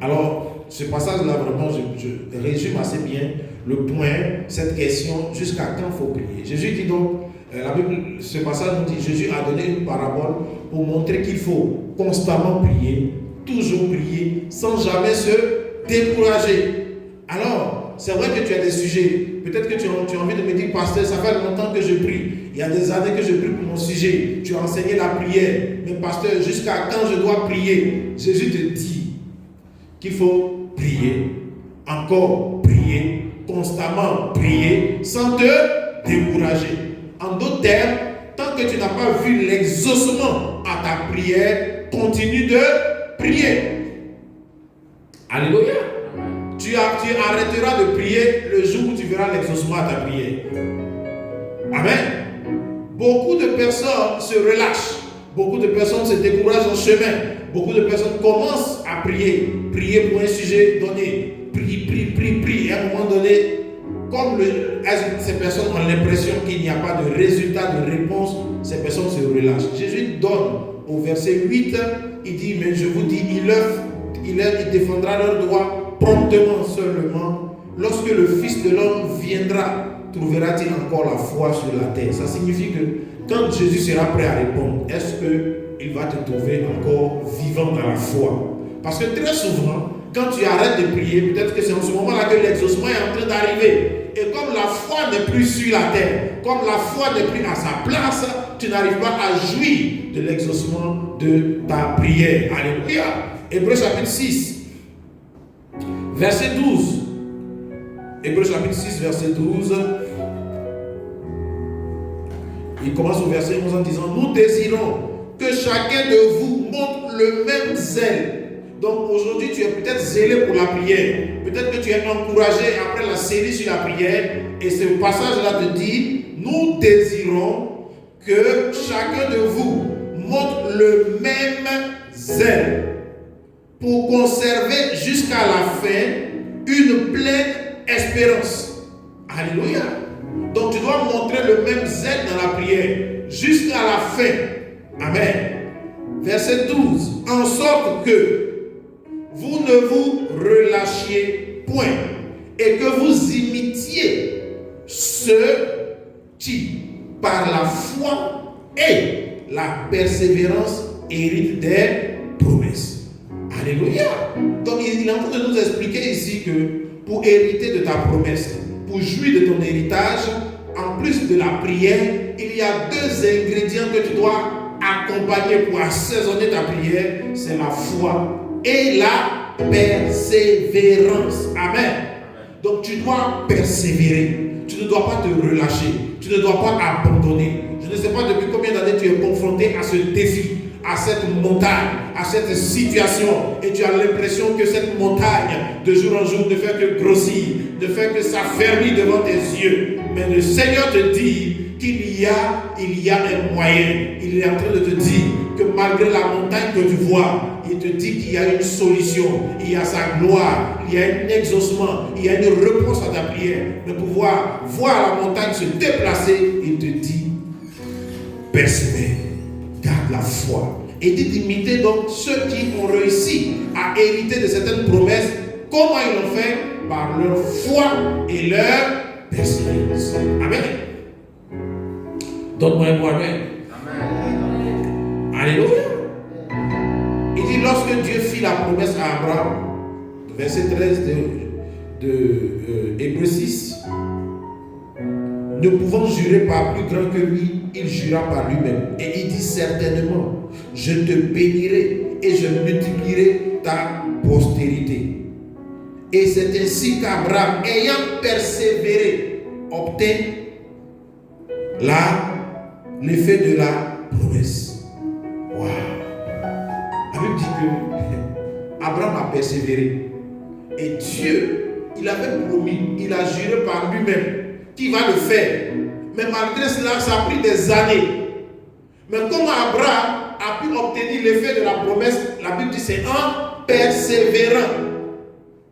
Alors, ce passage-là, vraiment, je résume assez bien le point, cette question, jusqu'à quand il faut prier. Jésus dit donc, la Bible, ce passage nous dit, Jésus a donné une parabole pour montrer qu'il faut constamment prier, toujours prier, sans jamais se décourager. Alors, c'est vrai que tu as des sujets. Peut-être que tu as envie de me dire, pasteur, ça fait longtemps que je prie. Il y a des années que je prie pour mon sujet. Tu as enseigné la prière. Mais pasteur, jusqu'à quand je dois prier? Jésus te dit qu'il faut prier, encore prier, constamment prier, sans te décourager. En d'autres termes, tant que tu n'as pas vu l'exaucement à ta prière, continue de prier. Alléluia. Tu arrêteras de prier le jour où tu verras l'exaucement à ta prière. Amen. Beaucoup de personnes se relâchent. Beaucoup de personnes se découragent en chemin. Beaucoup de personnes commencent à prier. Prier pour un sujet donné. Prie. Et à un moment donné, comme ces personnes ont l'impression qu'il n'y a pas de résultat, de réponse, ces personnes se relâchent. Jésus donne au verset 8, il dit, mais je vous dis, il défendra leurs droits promptement seulement. Lorsque le Fils de l'homme viendra, trouvera-t-il encore la foi sur la terre? Ça signifie que quand Jésus sera prêt à répondre, est-ce qu'il va te trouver encore vivant dans la foi? Parce que très souvent, quand tu arrêtes de prier, peut-être que c'est en ce moment-là que l'exaucement est en train d'arriver. Et comme la foi n'est plus sur la terre, comme la foi n'est plus à sa place, tu n'arrives pas à jouir de l'exaucement de ta prière. Alléluia. Hébreux chapitre 6, verset 12. Hébreux chapitre 6, verset 12. Il commence au verset 11 en disant, nous désirons que chacun de vous montre le même zèle. Donc aujourd'hui, tu es peut-être zélé pour la prière. Peut-être que tu es encouragé après la série sur la prière. Et ce passage-là te dit, nous désirons que chacun de vous montre le même zèle pour conserver jusqu'à la fin une pleine espérance. Alléluia. Donc tu dois montrer le même zèle dans la prière jusqu'à la fin. Amen. Verset 12. En sorte que vous ne vous relâchiez point et que vous imitiez ceux qui, par la foi et la persévérance, héritent des promesses. Alléluia. Donc il est en train de nous expliquer ici que pour hériter de ta promesse, pour jouir de ton héritage, en plus de la prière, il y a deux ingrédients que tu dois accompagner pour assaisonner ta prière, c'est la foi et la persévérance. Amen. Donc tu dois persévérer. Tu ne dois pas te relâcher. Tu ne dois pas abandonner. Je ne sais pas depuis combien d'années tu es confronté à ce défi, à cette montagne, à cette situation, et tu as l'impression que cette montagne, de jour en jour, ne fait que grossir, ne fait que s'affermir devant tes yeux. Mais le Seigneur te dit qu'il y a un moyen. Il est en train de te dire que malgré la montagne que tu vois, il te dit qu'il y a une solution, il y a sa gloire, il y a un exaucement, il y a une réponse à ta prière. Mais pour voir la montagne se déplacer, il te dit, persévère, garde la foi. Et dit d'imiter donc ceux qui ont réussi à hériter de certaines promesses. Comment ils l'ont fait? Par leur foi et leur persévérance. Amen. Donne-moi un mot, amen. Alléluia. Il dit, lorsque Dieu fit la promesse à Abraham, verset 13 de Hébreux 6, ne pouvant jurer par plus grand que lui, il jura par lui-même. Et il dit certainement, je te bénirai et je multiplierai ta postérité. Et c'est ainsi qu'Abraham, ayant persévéré, obtint l'effet de la promesse. Waouh! La Bible dit que Abraham a persévéré. Et Dieu, il avait promis, il a juré par lui-même qu'il va le faire. Mais malgré cela, ça a pris des années. Mais comment Abraham a pu obtenir l'effet de la promesse? La Bible dit c'est en persévérant.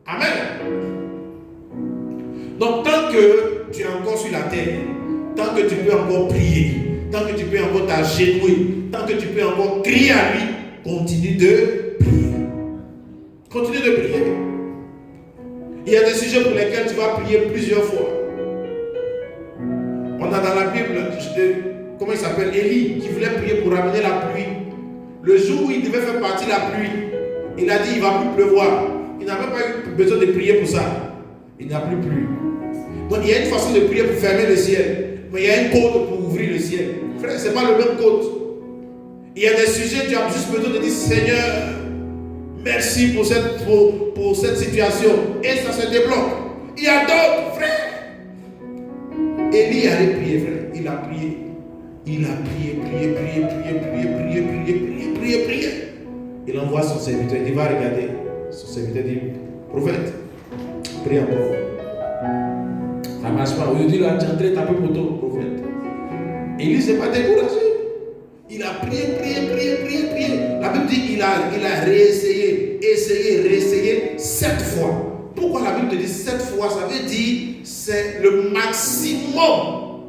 Amen. Donc tant que tu es encore sur la terre, tant que tu peux encore prier, tant que tu peux encore t'agenouiller, tant que tu peux encore crier à lui, continue de prier. Continue de prier. Il y a des sujets sujets pour lesquels tu vas prier plusieurs fois. On a dans la Bible, comment il s'appelle, Élie, qui voulait prier pour ramener la pluie. Le jour où il devait faire partir la pluie, il a dit il ne va plus pleuvoir. Il n'a même pas eu besoin de prier pour ça. Il n'a plus plu. Donc il y a une façon de prier pour fermer le ciel. Mais il y a une côte pour ouvrir le ciel. Frère, ce n'est pas le même côte. Il y a des sujets, tu as juste besoin de dire Seigneur, merci pour cette situation. Et ça se débloque. Il y a d'autres, frère. Élie allait prier, frère. Il a prié. Il a prié. Il envoie son serviteur. Il va regarder. Son serviteur dit, prophète, prie encore. Ça ne marche pas. Aujourd'hui, là, tu es en train de taper pour ton prophète. Élie ne s'est pas découragé. Il a prié. La Bible dit qu'il a réessayé, réessayé 7 fois. Pourquoi la Bible te dit 7 fois? Ça veut dire c'est le maximum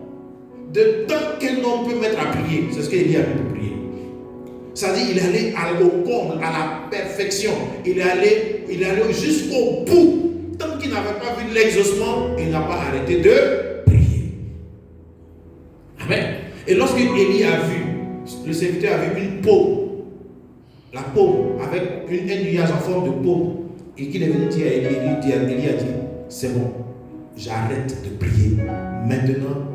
de temps qu'un homme peut mettre à prier. C'est ce qu'Élie a pu prier. Ça dit il est allé au comble, à la perfection. Il est allé jusqu'au bout. Tant qu'il n'avait pas vu l'exaucement, il n'a pas arrêté de prier. Amen. Et lorsque Élie a vu, le serviteur avait une paume, la paume avec un nuage en forme de paume, et qu'il est venu dire à Élie, Élie a dit, c'est bon, j'arrête de prier. Maintenant,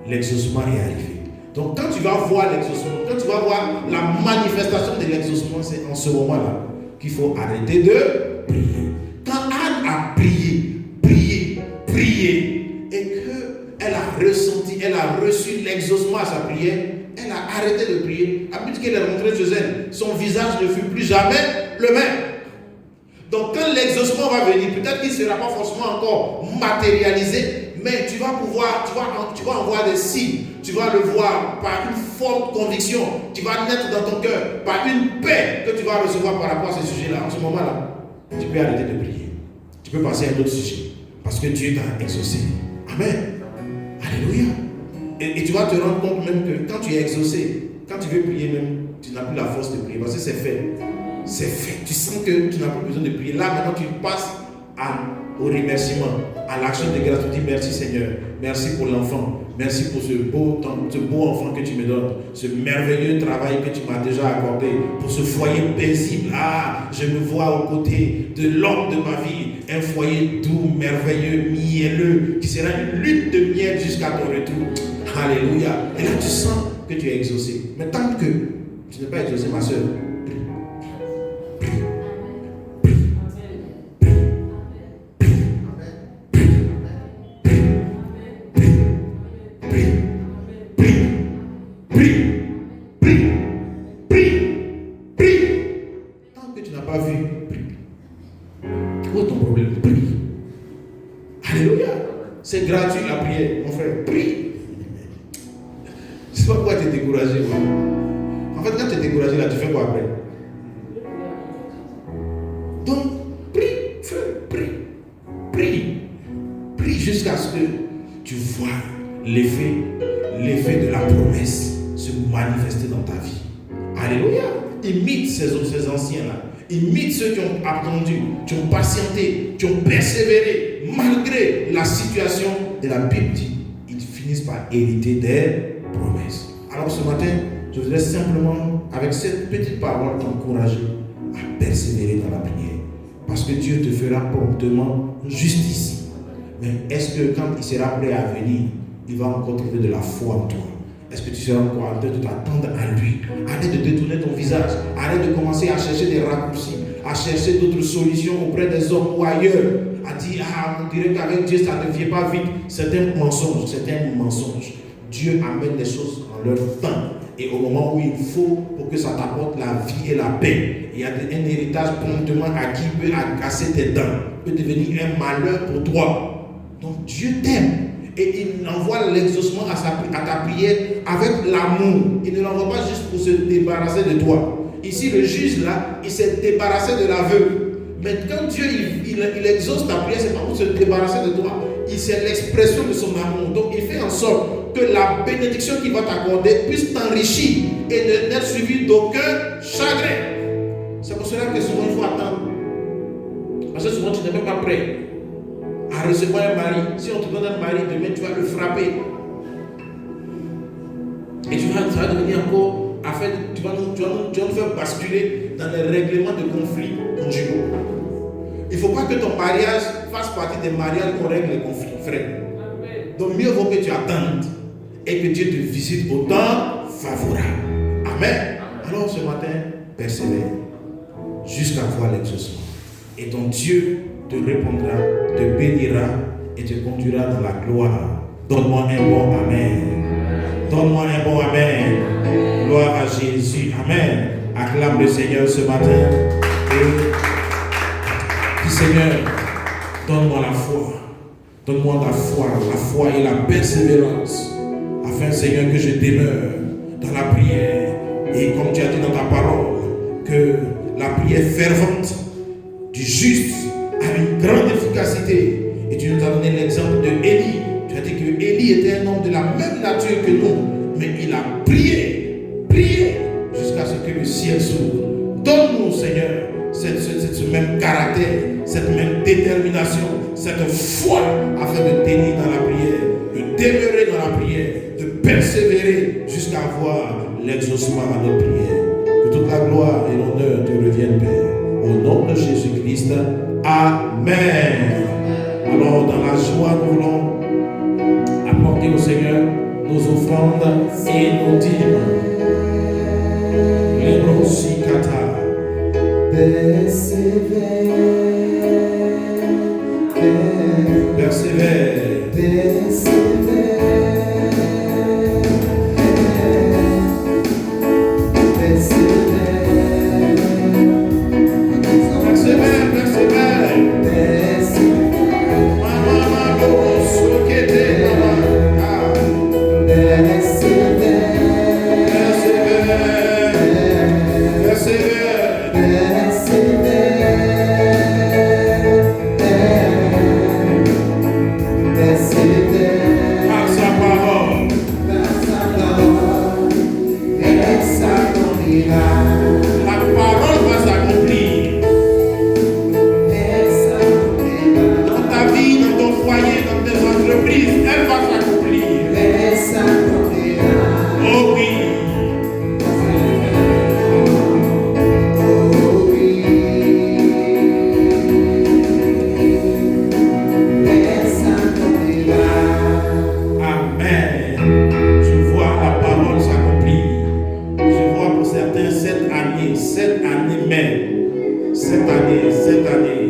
l'exaucement est arrivé. Donc quand tu vas voir l'exaucement, quand tu vas voir la manifestation de l'exaucement, c'est en ce moment-là qu'il faut arrêter de prier. Quand Anne a prié, et qu'elle a ressenti, elle a reçu l'exaucement à sa prière, elle a arrêté de prier. Après qu'elle est rentrée chez elle, son visage ne fut plus jamais le même. Donc quand l'exaucement va venir, peut-être qu'il ne sera pas forcément encore matérialisé, mais tu vas en voir des signes. Tu vas le voir par une forte conviction. Tu vas naître dans ton cœur par une paix que tu vas recevoir par rapport à ce sujet-là. En ce moment-là, tu peux arrêter de prier. Tu peux passer à un autre sujet. Parce que Dieu t'a exaucé. Amen. Alléluia. Et tu vas te rendre compte même que quand tu es exaucé, quand tu veux prier même, tu n'as plus la force de prier. Parce que c'est fait. C'est fait. Tu sens que tu n'as plus besoin de prier. Là, maintenant, tu passes au remerciement, à l'action de grâce. Tu dis merci Seigneur. Merci pour l'enfant. Merci pour ce beau enfant que tu me donnes. Ce merveilleux travail que tu m'as déjà accordé. Pour ce foyer paisible. Ah, je me vois aux côtés de l'homme de ma vie. Un foyer doux, merveilleux, mielleux, qui sera une lutte de miel jusqu'à ton retour. Alléluia. Et là, tu sens que tu es exaucé. Mais tant que tu n'es pas exaucé, ma soeur, c'est gratuit la prière, mon frère. Prie. Je ne sais pas pourquoi tu es découragé. En fait, quand tu es découragé, là, tu fais quoi après? Donc, prie, frère, prie jusqu'à ce que tu vois l'effet de la promesse se manifester dans ta vie. Alléluia. Imite ces anciens-là. Imite ceux qui ont attendu, qui ont patienté, qui ont persévéré. Malgré la situation de la Bible dit, ils finissent par hériter des promesses. Alors ce matin, je voudrais simplement, avec cette petite parole, t'encourager à persévérer dans la prière. Parce que Dieu te fera promptement justice. Mais est-ce que quand il sera prêt à venir, il va encore trouver de la foi en toi? Est-ce que tu seras encore en train de t'attendre à lui? Arrête de détourner ton visage. Arrête de commencer à chercher des raccourcis, à chercher d'autres solutions auprès des hommes ou ailleurs. À dire, on dirait qu'avec Dieu, ça ne vient pas vite. C'est un mensonge, Dieu amène les choses en leur temps et au moment où il faut pour que ça t'apporte la vie et la paix. Il y a un héritage promptement acquis peut casser tes dents, peut devenir un malheur pour toi. Donc Dieu t'aime et il envoie l'exaucement à ta prière avec l'amour. Il ne l'envoie pas juste pour se débarrasser de toi. Ici, le juge là, il s'est débarrassé de l'aveugle. Mais quand Dieu il exauce ta prière, c'est pas pour se débarrasser de toi. C'est l'expression de son amour. Donc il fait en sorte que la bénédiction qu'il va t'accorder puisse t'enrichir et n'être suivie d'aucun chagrin. C'est pour cela que souvent il faut attendre. Parce que souvent tu n'es même pas prêt. recevoir un mari. Si on te donne un mari, demain tu vas le frapper. Et ça va devenir encore, tu vas nous faire basculer dans les règlements de conflits conjugaux. Il ne faut pas que ton mariage fasse partie des mariages où on règle les conflits, frère. Donc mieux vaut que tu attendes et que Dieu te visite au temps favorable. Amen. Alors ce matin, persévère jusqu'à voir l'exaucement. Et ton Dieu te répondra, te bénira et te conduira dans la gloire. Donne-moi un bon Amen. Donne-moi un bon Amen. Gloire à Jésus. Amen. Acclame le Seigneur ce matin. Et dis Seigneur, donne-moi la foi. Donne-moi la foi et la persévérance. Afin, Seigneur, que je demeure dans la prière. Et comme tu as dit dans ta parole, que la prière fervente du juste a une grande efficacité. Et tu nous as donné l'exemple de Élie. Tu as dit que Élie était un homme de la même nature que nous, mais il a prié jusqu'à ce que le ciel s'ouvre. Donne-nous, Seigneur, ce même caractère, cette même détermination, cette foi afin de tenir dans la prière, de demeurer dans la prière, de persévérer jusqu'à voir l'exaucement à notre prière. Que toute la gloire et l'honneur te reviennent, Père. Au nom de Jésus-Christ, Amen. Alors, dans la joie, nous voulons apporter au Seigneur nos offrandes et nos dîmes. Les brosikata.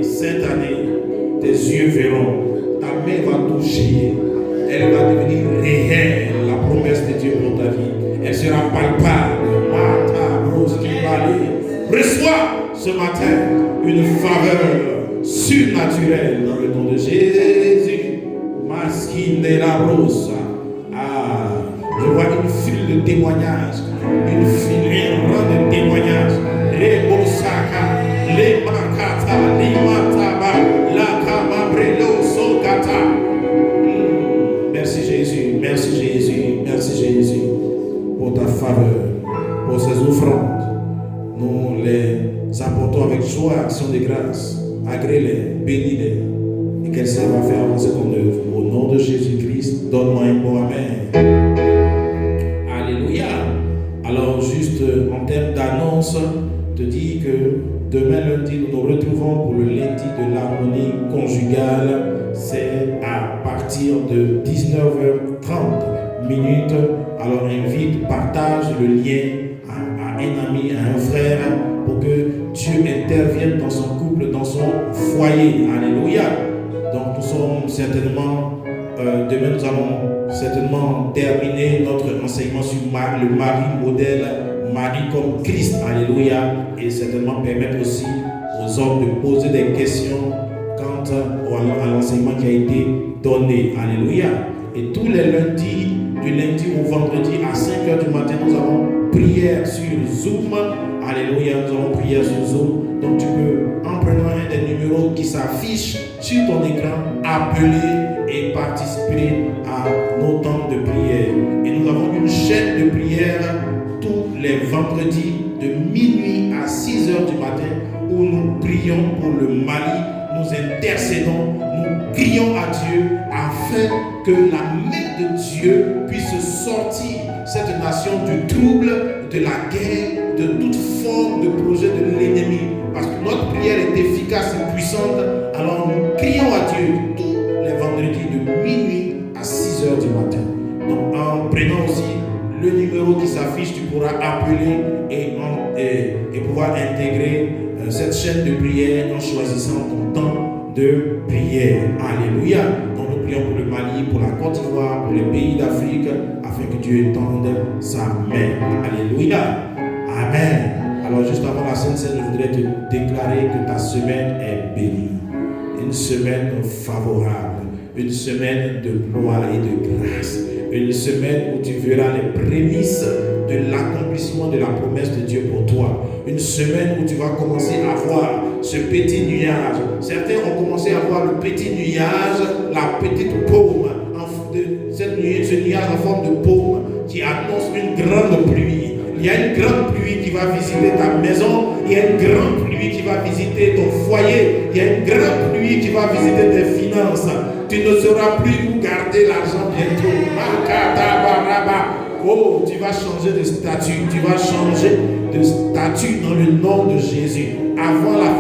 Cette année, tes yeux verront, ta main va toucher, elle va devenir réelle, la promesse de Dieu pour ta vie. Elle sera palpable. Reçois ce matin une faveur surnaturelle dans le nom de Jésus. Masquine de la rose. Je vois une file de témoignages, un rang de témoignages. Les Bosaka, les Makata, les Mataba, la Kamabrelo, Sokata. Merci Jésus, merci Jésus, merci Jésus pour ta faveur, pour ces offrandes. Nous les apportons avec joie, action de grâce. Agrée-les, bénis-les et qu'elles servent à faire avancer ton œuvre. Au nom de Jésus-Christ, donne-moi un bon Amen. Alléluia. Alors, juste en termes d'annonce, te dis que demain lundi, nous nous retrouvons pour le lundi de l'harmonie conjugale. C'est à partir de 19h30 minutes. Alors, invite, partage le lien à un ami, à un frère, pour que Dieu intervienne dans son couple, dans son foyer. Alléluia. Donc, nous sommes certainement, demain, nous allons certainement terminer notre enseignement sur le mari modèle, mari comme Christ. Alléluia. Et certainement permettre aussi aux hommes de poser des questions quant à l'enseignement qui a été donné. Alléluia. Et tous les lundis, du lundi au vendredi à 5h du matin, nous avons prière sur Zoom. Alléluia, nous avons prière sur Zoom. Donc tu peux, en prenant un des numéros qui s'affiche sur ton écran, appeler et participer à nos temps de prière. Et nous avons une chaîne de prière tous les vendredis de minuit à 6h du matin où nous prions pour le Mali. nous intercédons, nous crions à Dieu afin que la main de Dieu puisse sortir cette nation du trouble, de la guerre, de toute forme de projet de l'ennemi. Parce que notre prière est efficace et puissante. Alors nous crions à Dieu tous les vendredis de minuit à 6 h du matin. Donc en prenant aussi le numéro qui s'affiche, tu pourras appeler et pouvoir intégrer cette chaîne de prière en choisissant ton temps de prière. Alléluia. Donc nous prions pour le Mali, pour la Côte d'Ivoire, pour les pays d'Afrique, afin que Dieu étende sa main. Alléluia. Amen. Alors juste avant la Sainte Seine, je voudrais te déclarer que ta semaine est bénie. Une semaine favorable, une semaine de gloire et de grâce, une semaine où tu verras les prémices de l'accomplissement de la promesse de Dieu pour toi. Une semaine où tu vas commencer à voir ce petit nuage. Certains ont commencé à voir le petit nuage, la petite paume, ce nuage en forme de paume qui annonce une grande pluie. Il y a une grande pluie qui va visiter ta maison. Il y a une grande pluie qui va visiter ton foyer. Il y a une grande pluie qui va visiter tes finances. Tu ne sauras plus où garder l'argent bientôt. Oh, tu vas changer de statut. Tu vas changer de statut dans le nom de Jésus. Avant la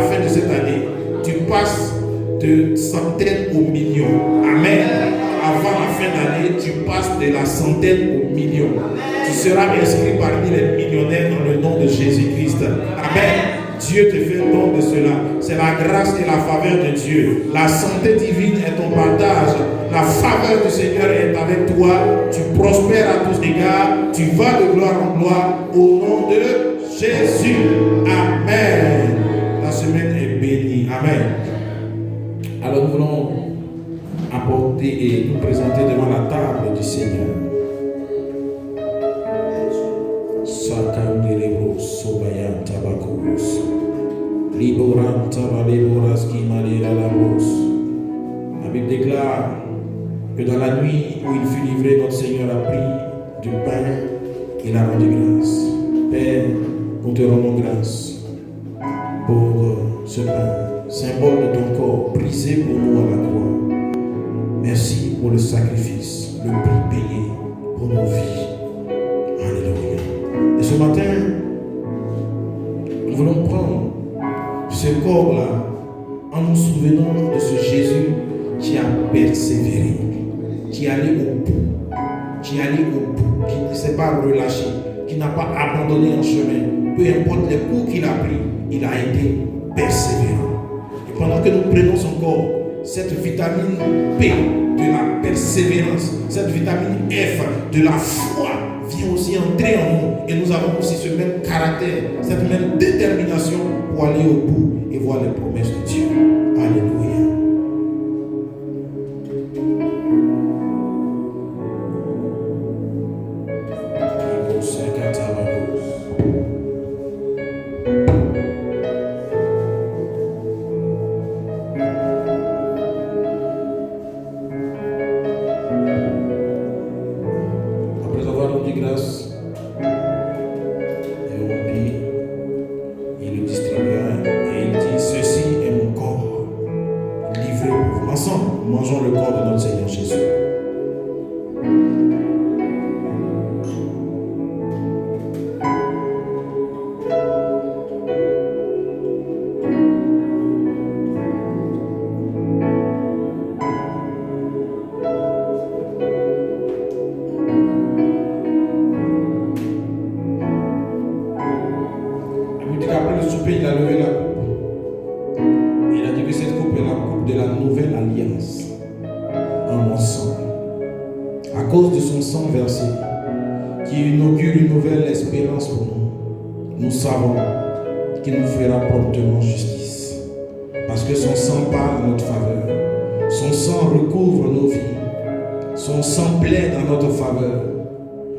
fin de cette année, tu passes de centaines aux millions. Amen. Avant la fin d'année, tu passes de la centaine aux millions. Tu seras inscrit parmi les millionnaires dans le nom de Jésus-Christ. Amen. Dieu te fait don de cela. C'est la grâce et la faveur de Dieu. La santé divine est ton partage. La faveur du Seigneur est avec toi. Tu prospères à tous égards. Tu vas de gloire en gloire au nom de Jésus. Amen. La semaine est bénie. Amen. Alors nous voulons apporter et nous présenter devant la table du Seigneur. Sakandelebro sobayan tabakos. Liboran tabaleboras qui malera la rose. La Bible déclare que dans la nuit où il fut livré, notre Seigneur a pris du pain et l'a rendu grâce. Père, nous te rendons grâce pour ce pain, symbole de ton corps brisé pour nous à la croix. Merci pour le sacrifice, le prix payé pour nos vies. Alléluia. Et ce matin, nous voulons prendre ce corps-là en nous souvenant de ce Jésus qui a persévéré, qui est allé au bout, qui ne s'est pas relâché, qui n'a pas abandonné en chemin. Peu importe les coups qu'il a pris, il a été persévérant. Et pendant que nous prenons son corps, cette vitamine P de la persévérance, cette vitamine F de la foi vient aussi entrer en nous. Et nous avons aussi ce même caractère, cette même détermination pour aller au bout et voir les promesses de Dieu. Alléluia.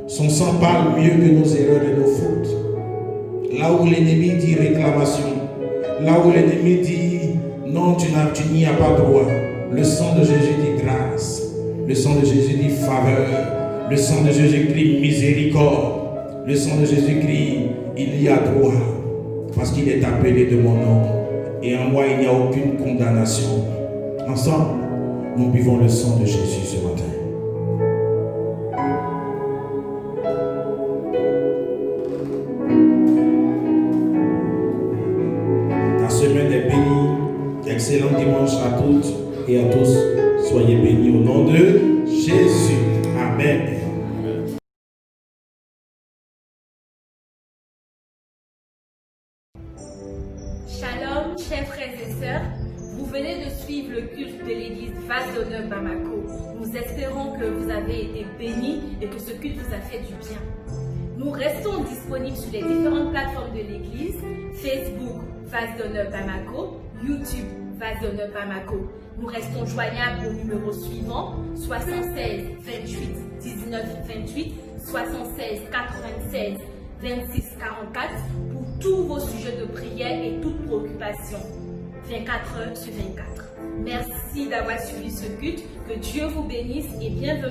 Son sang parle mieux que nos erreurs et nos fautes. Là où l'ennemi dit réclamation, là où l'ennemi dit non, tu n'y as pas droit, le sang de Jésus dit grâce, le sang de Jésus dit faveur, le sang de Jésus crie miséricorde, le sang de Jésus crie il y a droit, parce qu'il est appelé de mon nom et en moi il n'y a aucune condamnation. Ensemble, nous buvons le sang de Jésus ce matin. La semaine est bénie. Excellent dimanche à toutes et à tous. Soyez bénis au nom de Jésus. Amen. Shalom, chers frères et sœurs. Vous venez de suivre le culte de l'église Vase d'Honneur Bamako. Nous espérons que vous avez été bénis et que ce culte vous a fait du bien. Nous restons disponibles sur les différentes plateformes de l'église, Facebook, Vase d'Honneur Bamako, YouTube, Vase d'Honneur Bamako. Nous restons joignables au numéro suivant, 76 28 19 28, 76 96 26 44 pour tous vos sujets de prière et toute préoccupation. 24 heures sur 24. Merci d'avoir suivi ce culte. Que Dieu vous bénisse et bienvenue.